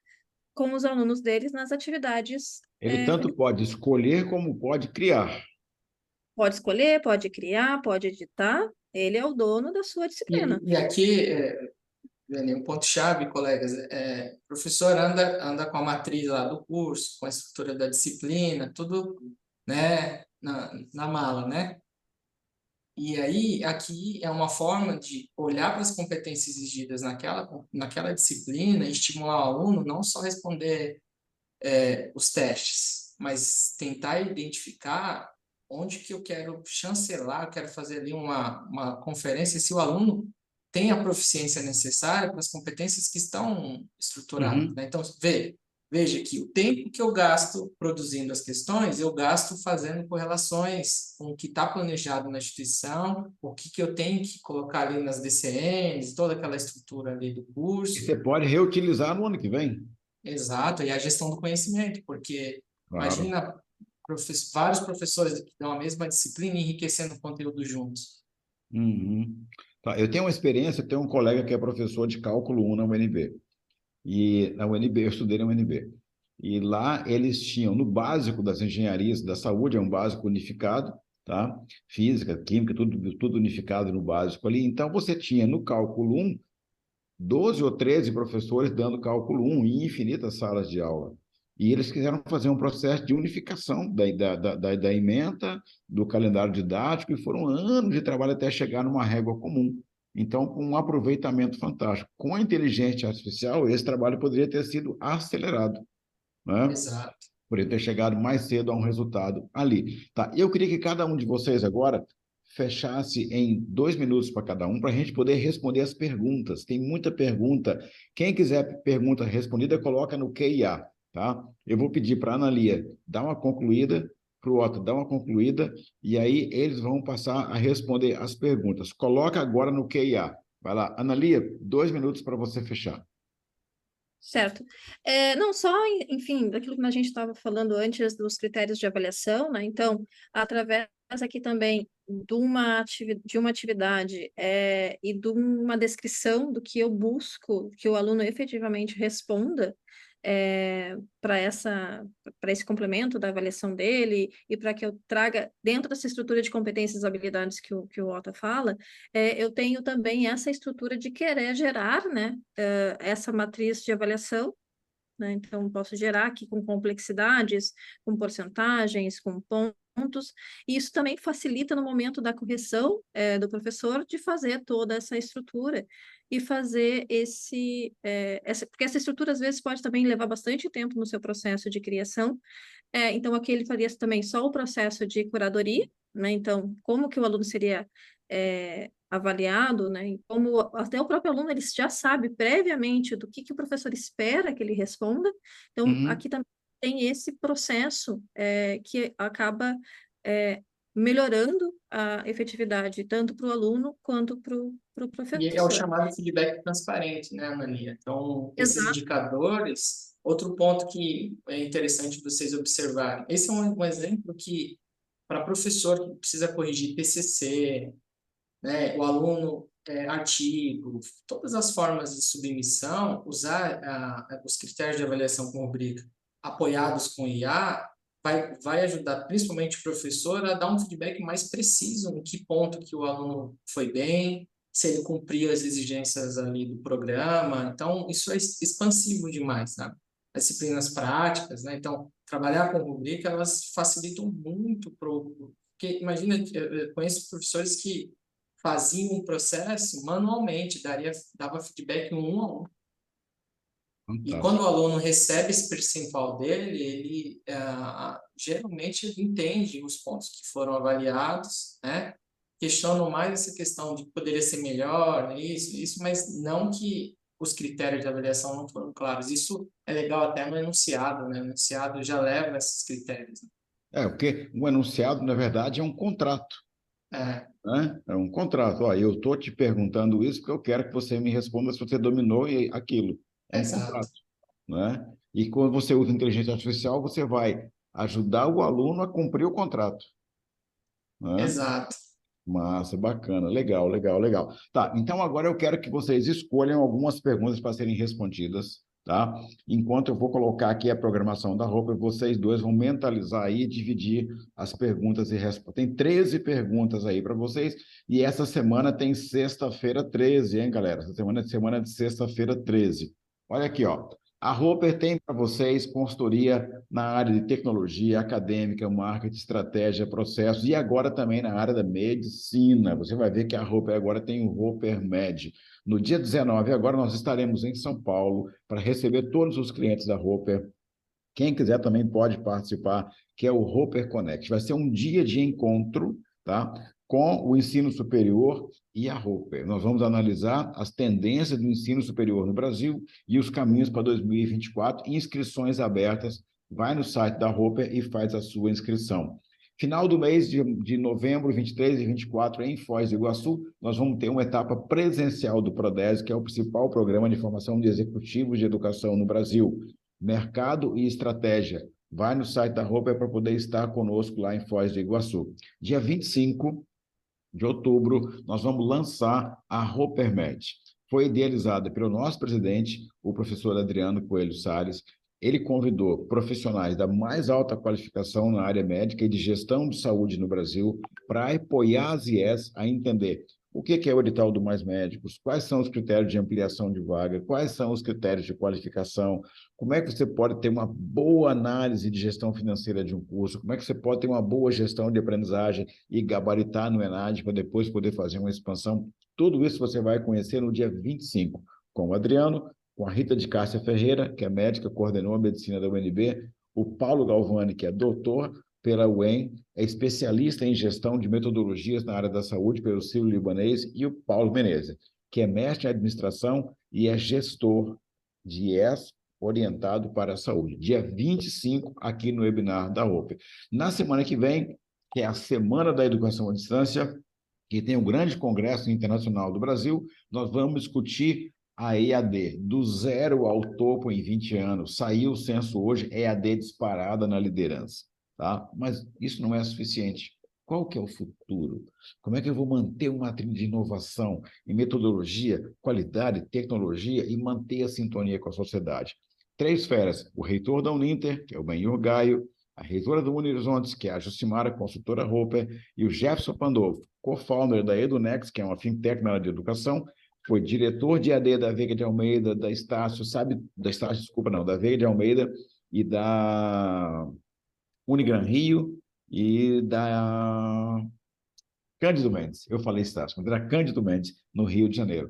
D: com os alunos deles nas atividades.
A: Ele tanto pode escolher como pode criar.
D: Pode escolher, pode criar, pode editar, ele é o dono da sua disciplina.
B: E aqui, Dani, um ponto-chave, colegas, o professor anda com a matriz lá do curso, com a estrutura da disciplina, tudo, né, na mala, né? E aí, aqui é uma forma de olhar para as competências exigidas naquela disciplina e estimular o aluno não só responder os testes, mas tentar identificar onde que eu quero chancelar, eu quero fazer ali uma conferência, se o aluno tem a proficiência necessária para as competências que estão estruturadas,
A: Uhum.
B: né? Então, veja que o tempo que eu gasto produzindo as questões, eu gasto fazendo correlações com o que está planejado na instituição, o que eu tenho que colocar ali nas DCNs, toda aquela estrutura ali do
A: E
B: curso.
A: você pode reutilizar no ano que vem.
B: Exato, e a gestão do conhecimento, porque
A: Claro.
B: imagina vários professores que dão a mesma disciplina enriquecendo o conteúdo juntos.
A: Uhum. Tá, eu tenho uma experiência, eu tenho um colega que é professor de cálculo 1 na UNB. E na UNB, eu estudei na UNB. E lá eles tinham, no básico das engenharias da saúde, é um básico unificado, tá? Física, química, tudo unificado no básico ali. Então, você tinha no cálculo 1 12 ou 13 professores dando cálculo 1 em infinitas salas de aula. E eles quiseram fazer um processo de unificação da ementa, do calendário didático, e foram anos de trabalho até chegar numa régua comum. Então, com um aproveitamento fantástico. Com a inteligência artificial, esse trabalho poderia ter sido acelerado, né?
B: Exato.
A: Poderia ter chegado mais cedo a um resultado ali. Tá, eu queria que cada um de vocês agora fechasse em 2 minutos para cada um, para a gente poder responder as perguntas. Tem muita pergunta. Quem quiser pergunta respondida, coloca no QIA, tá? Eu vou pedir para a Analia dar uma concluída, para o Otto dar uma concluída, e aí eles vão passar a responder as perguntas. Coloca agora no QIA. Vai lá, Analia, 2 minutos para você fechar.
D: Certo. Não só, enfim, daquilo que a gente estava falando antes dos critérios de avaliação, né? Então, através aqui também de uma atividade e de uma descrição do que eu busco que o aluno efetivamente responda para esse complemento da avaliação dele e para que eu traga dentro dessa estrutura de competências e habilidades que o Otto fala, eu tenho também essa estrutura de querer gerar, né, essa matriz de avaliação, né? Então, posso gerar aqui com complexidades, com porcentagens, com pontos, e isso também facilita no momento da correção do professor de fazer toda essa estrutura e fazer porque essa estrutura às vezes pode também levar bastante tempo no seu processo de criação. Então, aqui ele faria também só o processo de curadoria, né? Então, como que o aluno seria avaliado, né? E como até o próprio aluno ele já sabe previamente do que o professor espera que ele responda. Então,
A: Uhum.
D: aqui também tem esse processo que acaba melhorando a efetividade tanto para o aluno quanto para o
B: E é o
D: professor.
B: chamado feedback transparente, né, Anania? Então, esses
D: Exato.
B: indicadores, outro ponto que é interessante vocês observarem. Esse é um exemplo que, para professor que precisa corrigir TCC, né, o aluno artigo, todas as formas de submissão, usar os critérios de avaliação com rubrica apoiados com IA, vai ajudar principalmente o professor a dar um feedback mais preciso em que ponto que o aluno foi bem, se ele cumpriu as exigências ali do programa. Então, isso é expansivo demais, sabe? As disciplinas práticas, né? Então, trabalhar com rubrica, elas facilitam muito porque imagina, eu conheço professores que faziam um processo manualmente, dava feedback um a um. E
A: Fantástico.
B: quando o aluno recebe esse percentual dele, ele geralmente ele entende os pontos que foram avaliados, né? Questionam mais essa questão de que poderia ser melhor, né? Isso, mas não que os critérios de avaliação não foram claros. Isso é legal até no enunciado, né? O enunciado já leva esses critérios,
A: Porque o enunciado, na verdade, é um contrato,
B: né?
A: né? É um contrato. Ó, eu estou te perguntando isso porque eu quero que você me responda se você dominou aquilo. É um
B: Exato,
A: contrato, né? E quando você usa inteligência artificial, você vai ajudar o aluno a cumprir o contrato, né?
B: exato.
A: Massa, bacana, legal, legal, legal. Tá, então agora eu quero que vocês escolham algumas perguntas para serem respondidas, tá? Enquanto eu vou colocar aqui a programação da roupa, vocês dois vão mentalizar aí e dividir as perguntas e respostas. Tem 13 perguntas aí para vocês, e essa semana tem sexta-feira 13, hein, galera? Essa semana é semana de sexta-feira 13. Olha aqui, ó. A Roper tem para vocês consultoria na área de tecnologia, acadêmica, marketing, estratégia, processos e agora também na área da medicina. Você vai ver que a Roper agora tem o Roper Med. No dia 19, agora nós estaremos em São Paulo para receber todos os clientes da Roper. Quem quiser também pode participar, que é o Roper Connect. Vai ser um dia de encontro, tá? Com o ensino superior e a Roper. Nós vamos analisar as tendências do ensino superior no Brasil e os caminhos para 2024. Inscrições abertas. Vai no site da Roper e faz a sua inscrição. Final do mês de novembro, 23 e 24, em Foz do Iguaçu, nós vamos ter uma etapa presencial do Prodese, que é o principal programa de formação de executivos de educação no Brasil. Mercado e estratégia. Vai no site da Roper para poder estar conosco lá em Foz do Iguaçu. Dia 25 de outubro, nós vamos lançar a Ropermed. Foi idealizada pelo nosso presidente, o professor Adriano Coelho Salles. Ele convidou profissionais da mais alta qualificação na área médica e de gestão de saúde no Brasil para apoiar as IES a entender o que é o edital do Mais Médicos, quais são os critérios de ampliação de vaga, quais são os critérios de qualificação, como é que você pode ter uma boa análise de gestão financeira de um curso, como é que você pode ter uma boa gestão de aprendizagem e gabaritar no ENAD para depois poder fazer uma expansão. Tudo isso você vai conhecer no dia 25, com o Adriano, com a Rita de Cássia Ferreira, que é médica, coordenou a medicina da UNB, o Paulo Galvani, que é doutor pela UEM, é especialista em gestão de metodologias na área da saúde pelo Sírio-Libanês, e o Paulo Menezes, que é mestre em administração e é gestor de IES orientado para a saúde. Dia 25, aqui no webinar da OPE. Na semana que vem, que é a Semana da Educação à Distância, que tem o grande Congresso Internacional do Brasil, nós vamos discutir a EAD, do zero ao topo em 20 anos. Saiu o censo hoje, EAD disparada na liderança. Tá? Mas isso não é suficiente. Qual que é o futuro? Como é que eu vou manter uma trilha de inovação em metodologia, qualidade, tecnologia e manter a sintonia com a sociedade? 3 feras, o reitor da Uninter, que é o Benhur Gaio, a reitora do Unihorizontes, que é a Jucimara, consultora Roper, e o Jefferson Pandolfo, co-founder da EduNext, que é uma fintech na área de educação, foi diretor de AD da Veiga de Almeida, da Estácio, da Veiga de Almeida e da Unigran Rio e da Cândido Mendes. Eu falei Estácio, mas era Cândido Mendes, no Rio de Janeiro.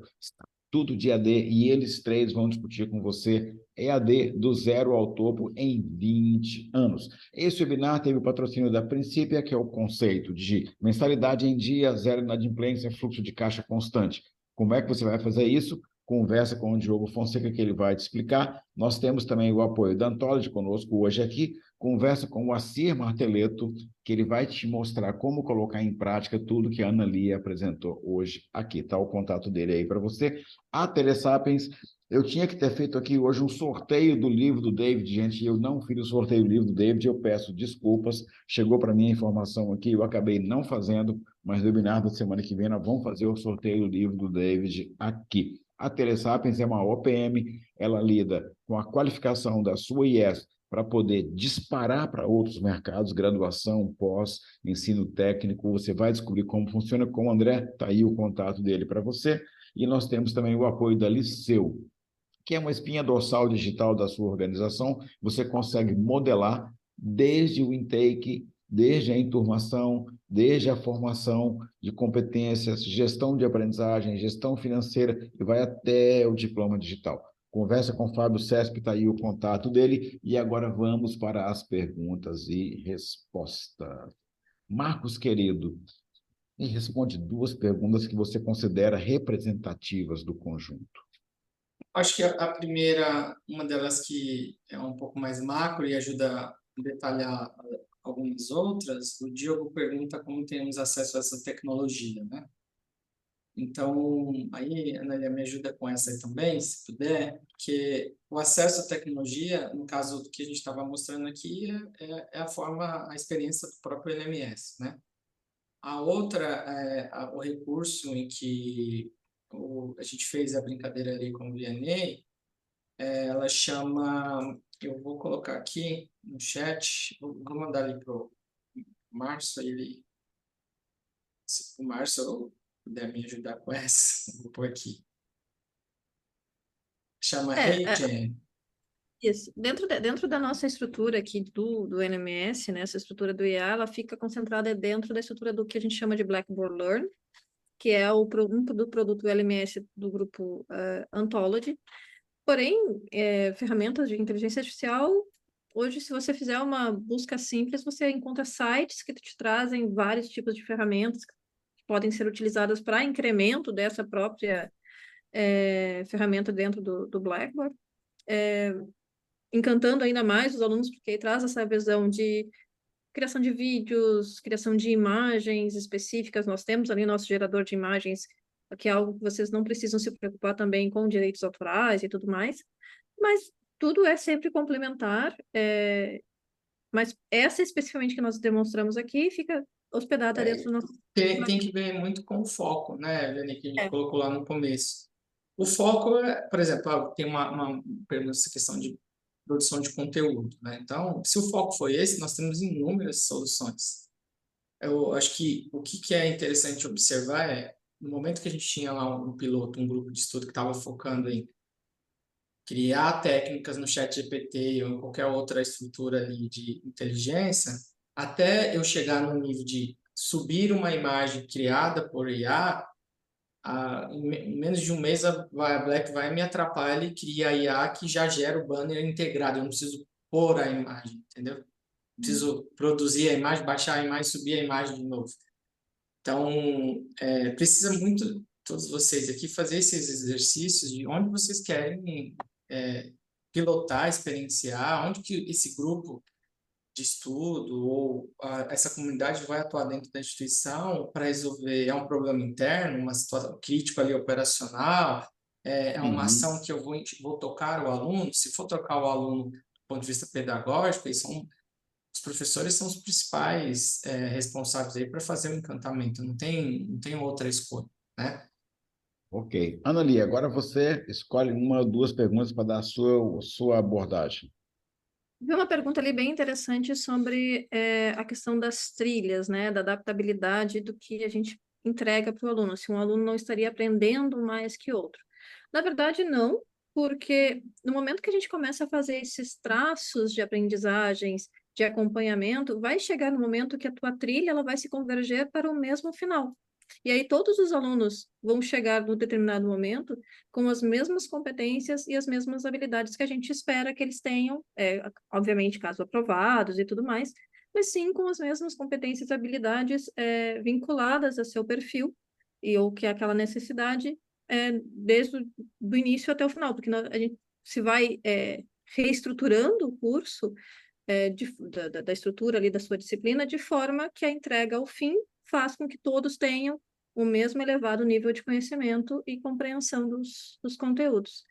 A: Tudo de AD, e eles 3 vão discutir com você EAD do zero ao topo em 20 anos. Esse webinar teve o patrocínio da Princípia, que é o conceito de mensalidade em dia, zero inadimplência, fluxo de caixa constante. Como é que você vai fazer isso? Conversa com o Diogo Fonseca, que ele vai te explicar. Nós temos também o apoio da Anthology conosco hoje aqui. Conversa com o Assir Marteleto, que ele vai te mostrar como colocar em prática tudo que a Ana Lia apresentou hoje aqui. Está o contato dele aí para você. A Telesapiens, eu tinha que ter feito aqui hoje um sorteio do livro do David, gente, e eu não fiz o sorteio do livro do David, eu peço desculpas, chegou para mim a informação aqui, eu acabei não fazendo, mas no webinar da semana que vem nós vamos fazer o sorteio do livro do David aqui. A Telesapiens é uma OPM, ela lida com a qualificação da sua IES para poder disparar para outros mercados, graduação, pós, ensino técnico, você vai descobrir como funciona com o André, está aí o contato dele para você, e nós temos também o apoio da Liceu, que é uma espinha dorsal digital da sua organização, você consegue modelar desde o intake, desde a enturmação, desde a formação de competências, gestão de aprendizagem, gestão financeira, e vai até o diploma digital. Conversa com o Fábio Cesp, está aí o contato dele. E agora vamos para as perguntas e respostas. Marcos, querido, me responde 2 perguntas que você considera representativas do conjunto.
B: Acho que a primeira, uma delas que é um pouco mais macro e ajuda a detalhar algumas outras, o Diogo pergunta como temos acesso a essa tecnologia, né? Então, aí, Ana, me ajuda com essa aí também, se puder, porque o acesso à tecnologia, no caso do que a gente estava mostrando aqui, é a forma, a experiência do próprio LMS, né? A outra é o recurso em que a gente fez a brincadeira ali com o VNA, ela chama, eu vou colocar aqui no chat, vou mandar ali para o Márcio, se o Márcio puder me ajudar com essa, vou pôr aqui. Chama
D: É,
B: HeyGen.
D: isso. Dentro da nossa estrutura aqui do NMS, né, essa estrutura do IA, ela fica concentrada dentro da estrutura do que a gente chama de Blackboard Learn, que é do produto LMS do grupo Anthology. Porém, ferramentas de inteligência artificial, hoje, se você fizer uma busca simples, você encontra sites que te trazem vários tipos de ferramentas que podem ser utilizadas para incremento dessa própria ferramenta dentro do Blackboard, encantando ainda mais os alunos, porque traz essa visão de criação de vídeos, criação de imagens específicas. Nós temos ali nosso gerador de imagens, que é algo que vocês não precisam se preocupar também com direitos autorais e tudo mais, mas tudo é sempre complementar, mas essa especificamente que nós demonstramos aqui fica hospedada dentro do nosso...
B: Tem que ver muito com o foco, né, Lene, que a gente
D: É.
B: colocou lá no começo. O foco é, por exemplo, tem uma pergunta, essa questão de produção de conteúdo, né? Então, se o foco foi esse, nós temos inúmeras soluções. Eu acho que o que é interessante observar é, no momento que a gente tinha lá um piloto, um grupo de estudo que estava focando em criar técnicas no chat GPT ou em qualquer outra estrutura ali de inteligência, até eu chegar no nível de subir uma imagem criada por IA, em menos de um mês a Black vai me atrapalhar, ele cria a IA que já gera o banner integrado, eu não preciso pôr a imagem, entendeu? Preciso produzir a imagem, baixar a imagem, subir a imagem de novo. Então, precisa muito, todos vocês aqui, fazer esses exercícios de onde vocês querem pilotar, experienciar, onde que esse grupo de estudo ou essa comunidade vai atuar dentro da instituição para resolver um problema interno, uma situação crítica ali operacional, uma ação que eu vou tocar o aluno. Se for tocar o aluno do ponto de vista pedagógico, os professores são os principais responsáveis aí para fazer o encantamento, não tem outra escolha, né?
A: Ok. Anali, agora você escolhe 1 ou 2 perguntas para dar a sua abordagem.
D: Vi uma pergunta ali bem interessante sobre a questão das trilhas, né, da adaptabilidade do que a gente entrega para o aluno, se um aluno não estaria aprendendo mais que outro. Na verdade, não, porque no momento que a gente começa a fazer esses traços de aprendizagens, de acompanhamento, vai chegar no momento que a tua trilha ela vai se converger para o mesmo final. E aí todos os alunos vão chegar num determinado momento com as mesmas competências e as mesmas habilidades que a gente espera que eles tenham, obviamente, caso aprovados e tudo mais, mas sim com as mesmas competências e habilidades vinculadas a seu perfil e ou que é aquela necessidade desde o início até o final, porque a gente se vai reestruturando o curso da estrutura ali da sua disciplina de forma que a entrega ao fim faz com que todos tenham o mesmo elevado nível de conhecimento e compreensão dos conteúdos.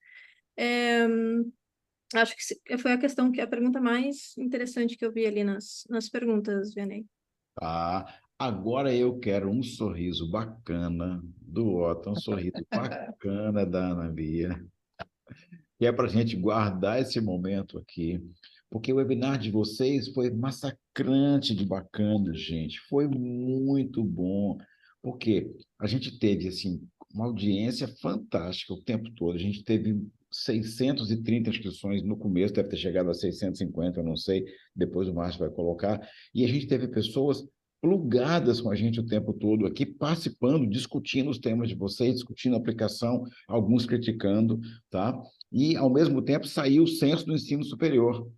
D: Acho que foi a pergunta mais interessante que eu vi ali nas perguntas, Vianney.
A: Tá. Agora eu quero um sorriso bacana do Otto, um sorriso bacana da Ana Bia, que é para a gente guardar esse momento aqui, porque o webinar de vocês foi massacrante de bacana, gente. Foi muito bom, porque a gente teve assim uma audiência fantástica o tempo todo. A gente teve 630 inscrições no começo, deve ter chegado a 650, eu não sei, depois o Márcio vai colocar. E a gente teve pessoas plugadas com a gente o tempo todo aqui, participando, discutindo os temas de vocês, discutindo a aplicação, alguns criticando, tá? E, ao mesmo tempo, saiu o censo do ensino superior.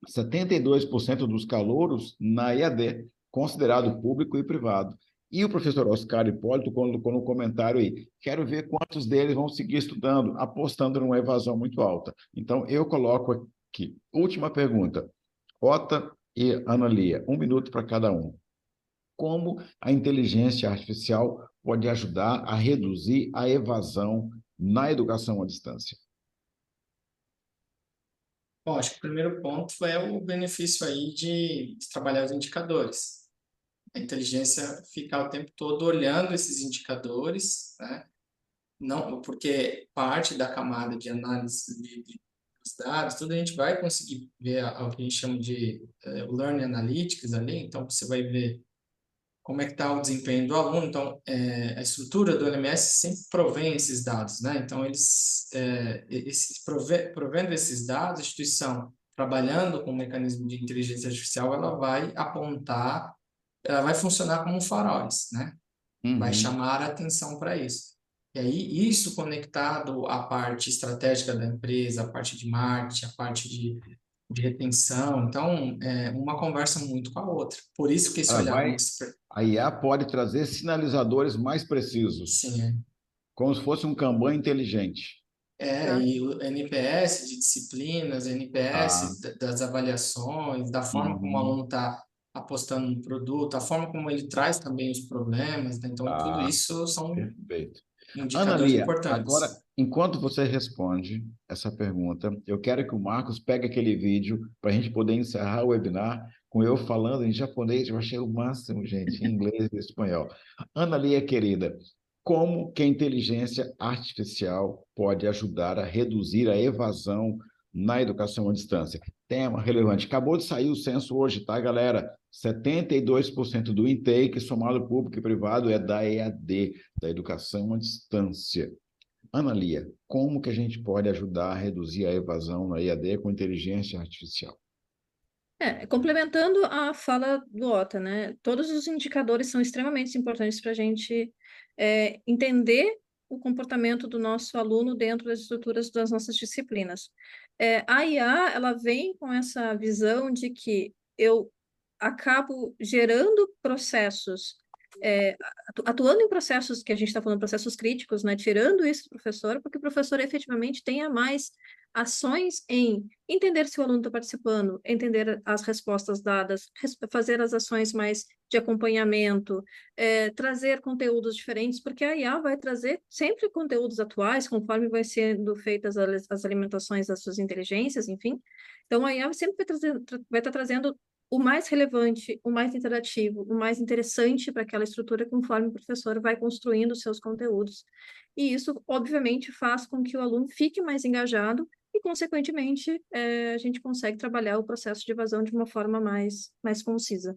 A: 72% dos calouros na EAD, considerado público e privado. E o professor Oscar Hipólito colocou no comentário aí, quero ver quantos deles vão seguir estudando, apostando numa evasão muito alta. Então, eu coloco aqui. Última pergunta. Ota e Analia, 1 minuto para cada um. Como a inteligência artificial pode ajudar a reduzir a evasão na educação à distância?
B: Bom, acho que o primeiro ponto é o benefício aí de trabalhar os indicadores. A inteligência ficar o tempo todo olhando esses indicadores, né? Não, porque parte da camada de análise dos dados, tudo a gente vai conseguir ver o que a gente chama de Learning Analytics ali, então você vai ver como é que está o desempenho do aluno. Então, a estrutura do LMS sempre provém esses dados, né? Então, provendo esses dados, a instituição, trabalhando com um mecanismo de inteligência artificial, ela vai apontar, ela vai funcionar como faróis, né? Vai chamar a atenção para isso. E aí, isso conectado à parte estratégica da empresa, a parte de marketing, a parte de retenção. Então, uma conversa muito com a outra. Por isso que esse
A: Ela
B: olhar
A: vai,
B: muito...
A: a IA pode trazer sinalizadores mais precisos,
B: Sim,
A: como se fosse um Kanban inteligente.
D: Tá?
B: e o NPS de disciplinas,
A: Tá.
B: NPS das avaliações, da forma como o
A: Uhum.
B: aluno está apostando no produto, a forma como ele traz também os problemas, né? Então, tudo
A: Tá.
B: isso são
A: Perfeito.
B: indicadores
A: Analia, agora,
B: importantes.
A: enquanto você responde essa pergunta, eu quero que o Marcos pegue aquele vídeo para a gente poder encerrar o webinar com eu falando em japonês. Eu achei o máximo, gente, em inglês e espanhol. Analia, querida, como que a inteligência artificial pode ajudar a reduzir a evasão na educação à distância? Tema relevante. Acabou de sair o censo hoje, tá, galera? 72% do intake, somado público e privado, é da EAD, da educação à distância. Analia, como que a gente pode ajudar a reduzir a evasão na EAD com inteligência artificial?
D: Complementando a fala do Ota, né? Todos os indicadores são extremamente importantes para a gente entender o comportamento do nosso aluno dentro das estruturas das nossas disciplinas. A IA, ela vem com essa visão de que eu acabo gerando processos, atuando em processos que a gente está falando, processos críticos, né? Tirando isso do professor, porque o professor efetivamente tenha mais ações em entender se o aluno está participando, entender as respostas dadas, fazer as ações mais de acompanhamento, trazer conteúdos diferentes, porque a IA vai trazer sempre conteúdos atuais, conforme vai sendo feitas as alimentações das suas inteligências, enfim. Então, a IA sempre vai estar trazendo o mais relevante, o mais interativo, o mais interessante para aquela estrutura, conforme o professor vai construindo os seus conteúdos. E isso, obviamente, faz com que o aluno fique mais engajado e, consequentemente, a gente consegue trabalhar o processo de evasão de uma forma mais concisa.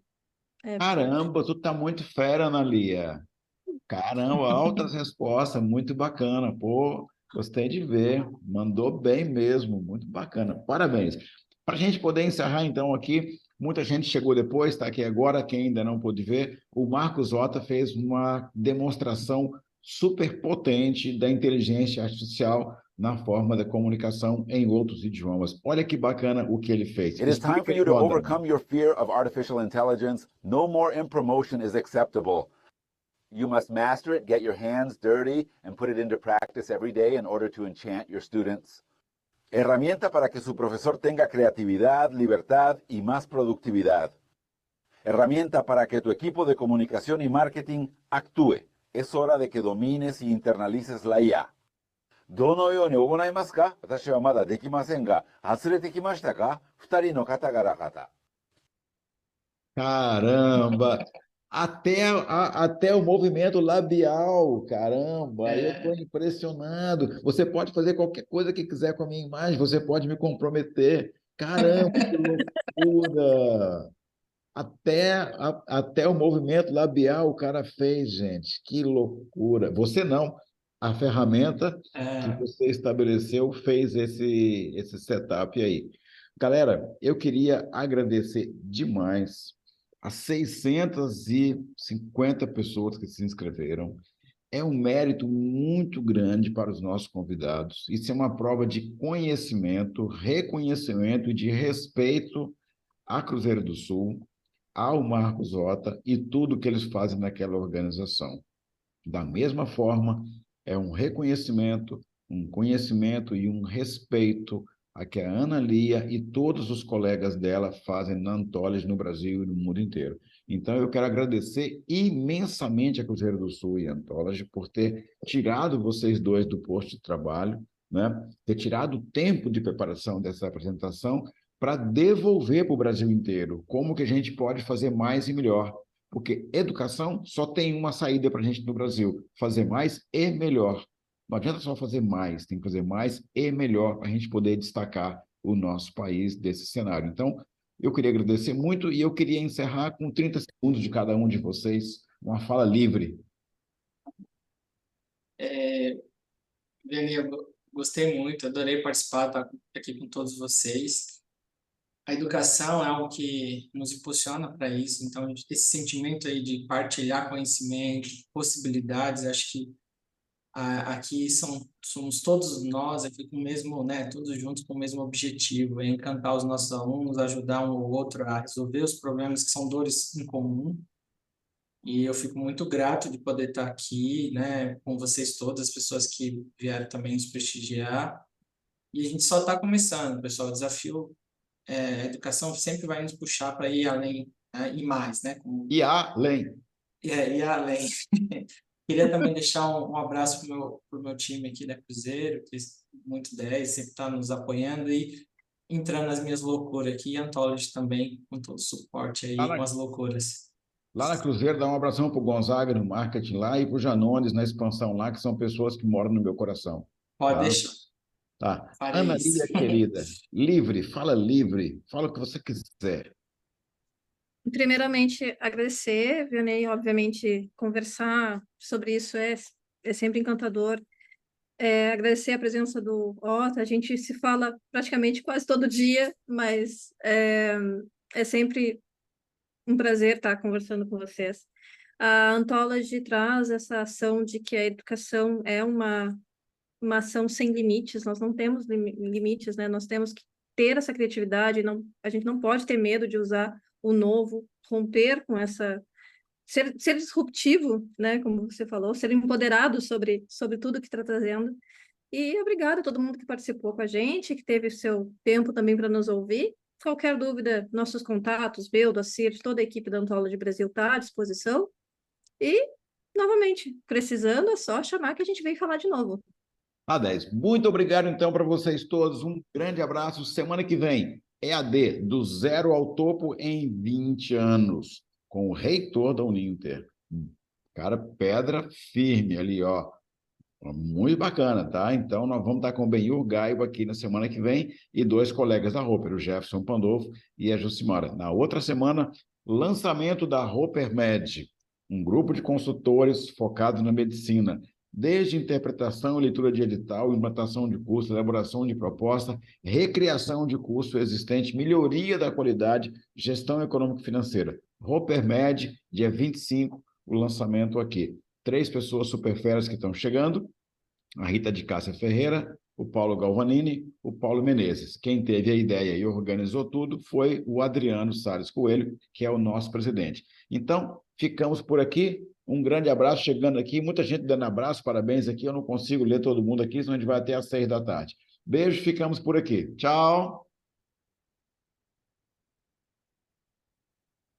A: Caramba, tu tá muito fera, Analia. Caramba, altas respostas, muito bacana. Pô, gostei de ver. Mandou bem mesmo, muito bacana. Parabéns. Para a gente poder encerrar, então, aqui, muita gente chegou depois, está aqui agora, quem ainda não pôde ver, o Marcos Ota fez uma demonstração super potente da inteligência artificial na forma da comunicação em outros idiomas. Olha que bacana o que ele fez.
C: It is time for
A: Explica aí,
C: you to
A: Roda.
C: overcome your fear of artificial intelligence. No more impromotion is acceptable. You must master it, get your hands dirty, and put it into practice every day in order to enchant your students. Herramienta para que su profesor tenga creatividad, libertad y más productividad. Herramienta para que tu equipo de comunicación y marketing actúe. Es hora de que domines y internalices la IA. どのように行いますか？私はまだできませんが、外れてきましたか？二人の方々々。
A: Caramba! Até o movimento labial, caramba, eu estou impressionado. Você pode fazer qualquer coisa que quiser com a minha imagem, você pode me comprometer. Caramba, que loucura! Até o movimento labial o cara fez, gente. Que loucura. Você não. A ferramenta que você estabeleceu fez esse setup aí. Galera, eu queria agradecer demais as 650 pessoas que se inscreveram. É um mérito muito grande para os nossos convidados. Isso é uma prova de conhecimento, reconhecimento e de respeito à Cruzeiro do Sul, ao Marcos Ota e tudo que eles fazem naquela organização. Da mesma forma, é um reconhecimento, um conhecimento e um respeito a que a Ana Lia e todos os colegas dela fazem na Anthology no Brasil e no mundo inteiro. Então, eu quero agradecer imensamente a Cruzeiro do Sul e a Anthology por ter tirado vocês dois do posto de trabalho, né? Ter tirado o tempo de preparação dessa apresentação para devolver para o Brasil inteiro como que a gente pode fazer mais e melhor. Porque educação só tem uma saída para a gente no Brasil: fazer mais e melhor. Não adianta só fazer mais, tem que fazer mais e melhor para a gente poder destacar o nosso país desse cenário. Então, eu queria agradecer muito e eu queria encerrar com 30 segundos de cada um de vocês, uma fala livre.
B: Vianney, eu gostei muito, adorei participar, estar aqui com todos vocês. A educação é algo que nos impulsiona para isso, então esse sentimento aí de partilhar conhecimento, possibilidades, acho que aqui somos todos nós aqui com o mesmo, né, todos juntos com o mesmo objetivo, é encantar os nossos alunos, ajudar um ou outro a resolver os problemas que são dores em comum. E eu fico muito grato de poder estar aqui, né, com vocês todas, as pessoas que vieram também nos prestigiar. E a gente só está começando, pessoal. O desafio a educação sempre vai nos puxar para ir além, né, e mais, né?
A: E além.
B: Ir além. Queria também deixar um abraço pro meu time aqui da Cruzeiro, que é muito 10, sempre está nos apoiando e entrando nas minhas loucuras aqui, e Anthology também, com todo o suporte aí, com as loucuras.
A: Lá na Cruzeiro, dá um abração para o Gonzaga no marketing lá e para o Janones na expansão lá, que são pessoas que moram no meu coração.
B: Pode
A: Tá?
B: deixar.
A: Tá.
B: Farei
A: Ana
B: isso.
A: Lia, querida, livre, fala o que você quiser.
D: Primeiramente, agradecer, Vianney, obviamente, conversar sobre isso é sempre encantador. Agradecer a presença do Ota, a gente se fala praticamente quase todo dia, mas é sempre um prazer estar conversando com vocês. A Anthology traz essa ação de que a educação é uma ação sem limites, nós não temos limites, né? Nós temos que ter essa criatividade, a gente não pode ter medo de usar o novo, romper com essa... Ser disruptivo, né? Como você falou, ser empoderado sobre tudo que está trazendo. E obrigado a todo mundo que participou com a gente, que teve seu tempo também para nos ouvir. Qualquer dúvida, nossos contatos, Beldo, Acir, toda a equipe da Anthology Brasil está à disposição. E, novamente, precisando, é só chamar que a gente vem falar de novo.
A: A10. Muito obrigado, então, para vocês todos. Um grande abraço. Semana que vem, EAD, do zero ao topo em 20 anos, com o reitor da Uninter. Cara, pedra firme ali, ó. Muito bacana, tá? Então, nós vamos estar com o Benhur Gaibo aqui na semana que vem e dois colegas da Roper, o Jefferson Pandolfo e a Jucimara. Na outra semana, lançamento da Roper Med, um grupo de consultores focados na medicina, desde interpretação e leitura de edital, implantação de curso, elaboração de proposta, recriação de curso existente, melhoria da qualidade, gestão econômico-financeira. Roper Med, dia 25, o lançamento aqui. 3 pessoas super feras que estão chegando: a Rita de Cássia Ferreira, o Paulo Galvanini, o Paulo Menezes. Quem teve a ideia e organizou tudo foi o Adriano Salles Coelho, que é o nosso presidente. Então, ficamos por aqui. Um grande abraço chegando aqui. Muita gente dando abraço, parabéns aqui. Eu não consigo ler todo mundo aqui, senão a gente vai até às 6 da tarde. Beijo, ficamos por aqui. Tchau!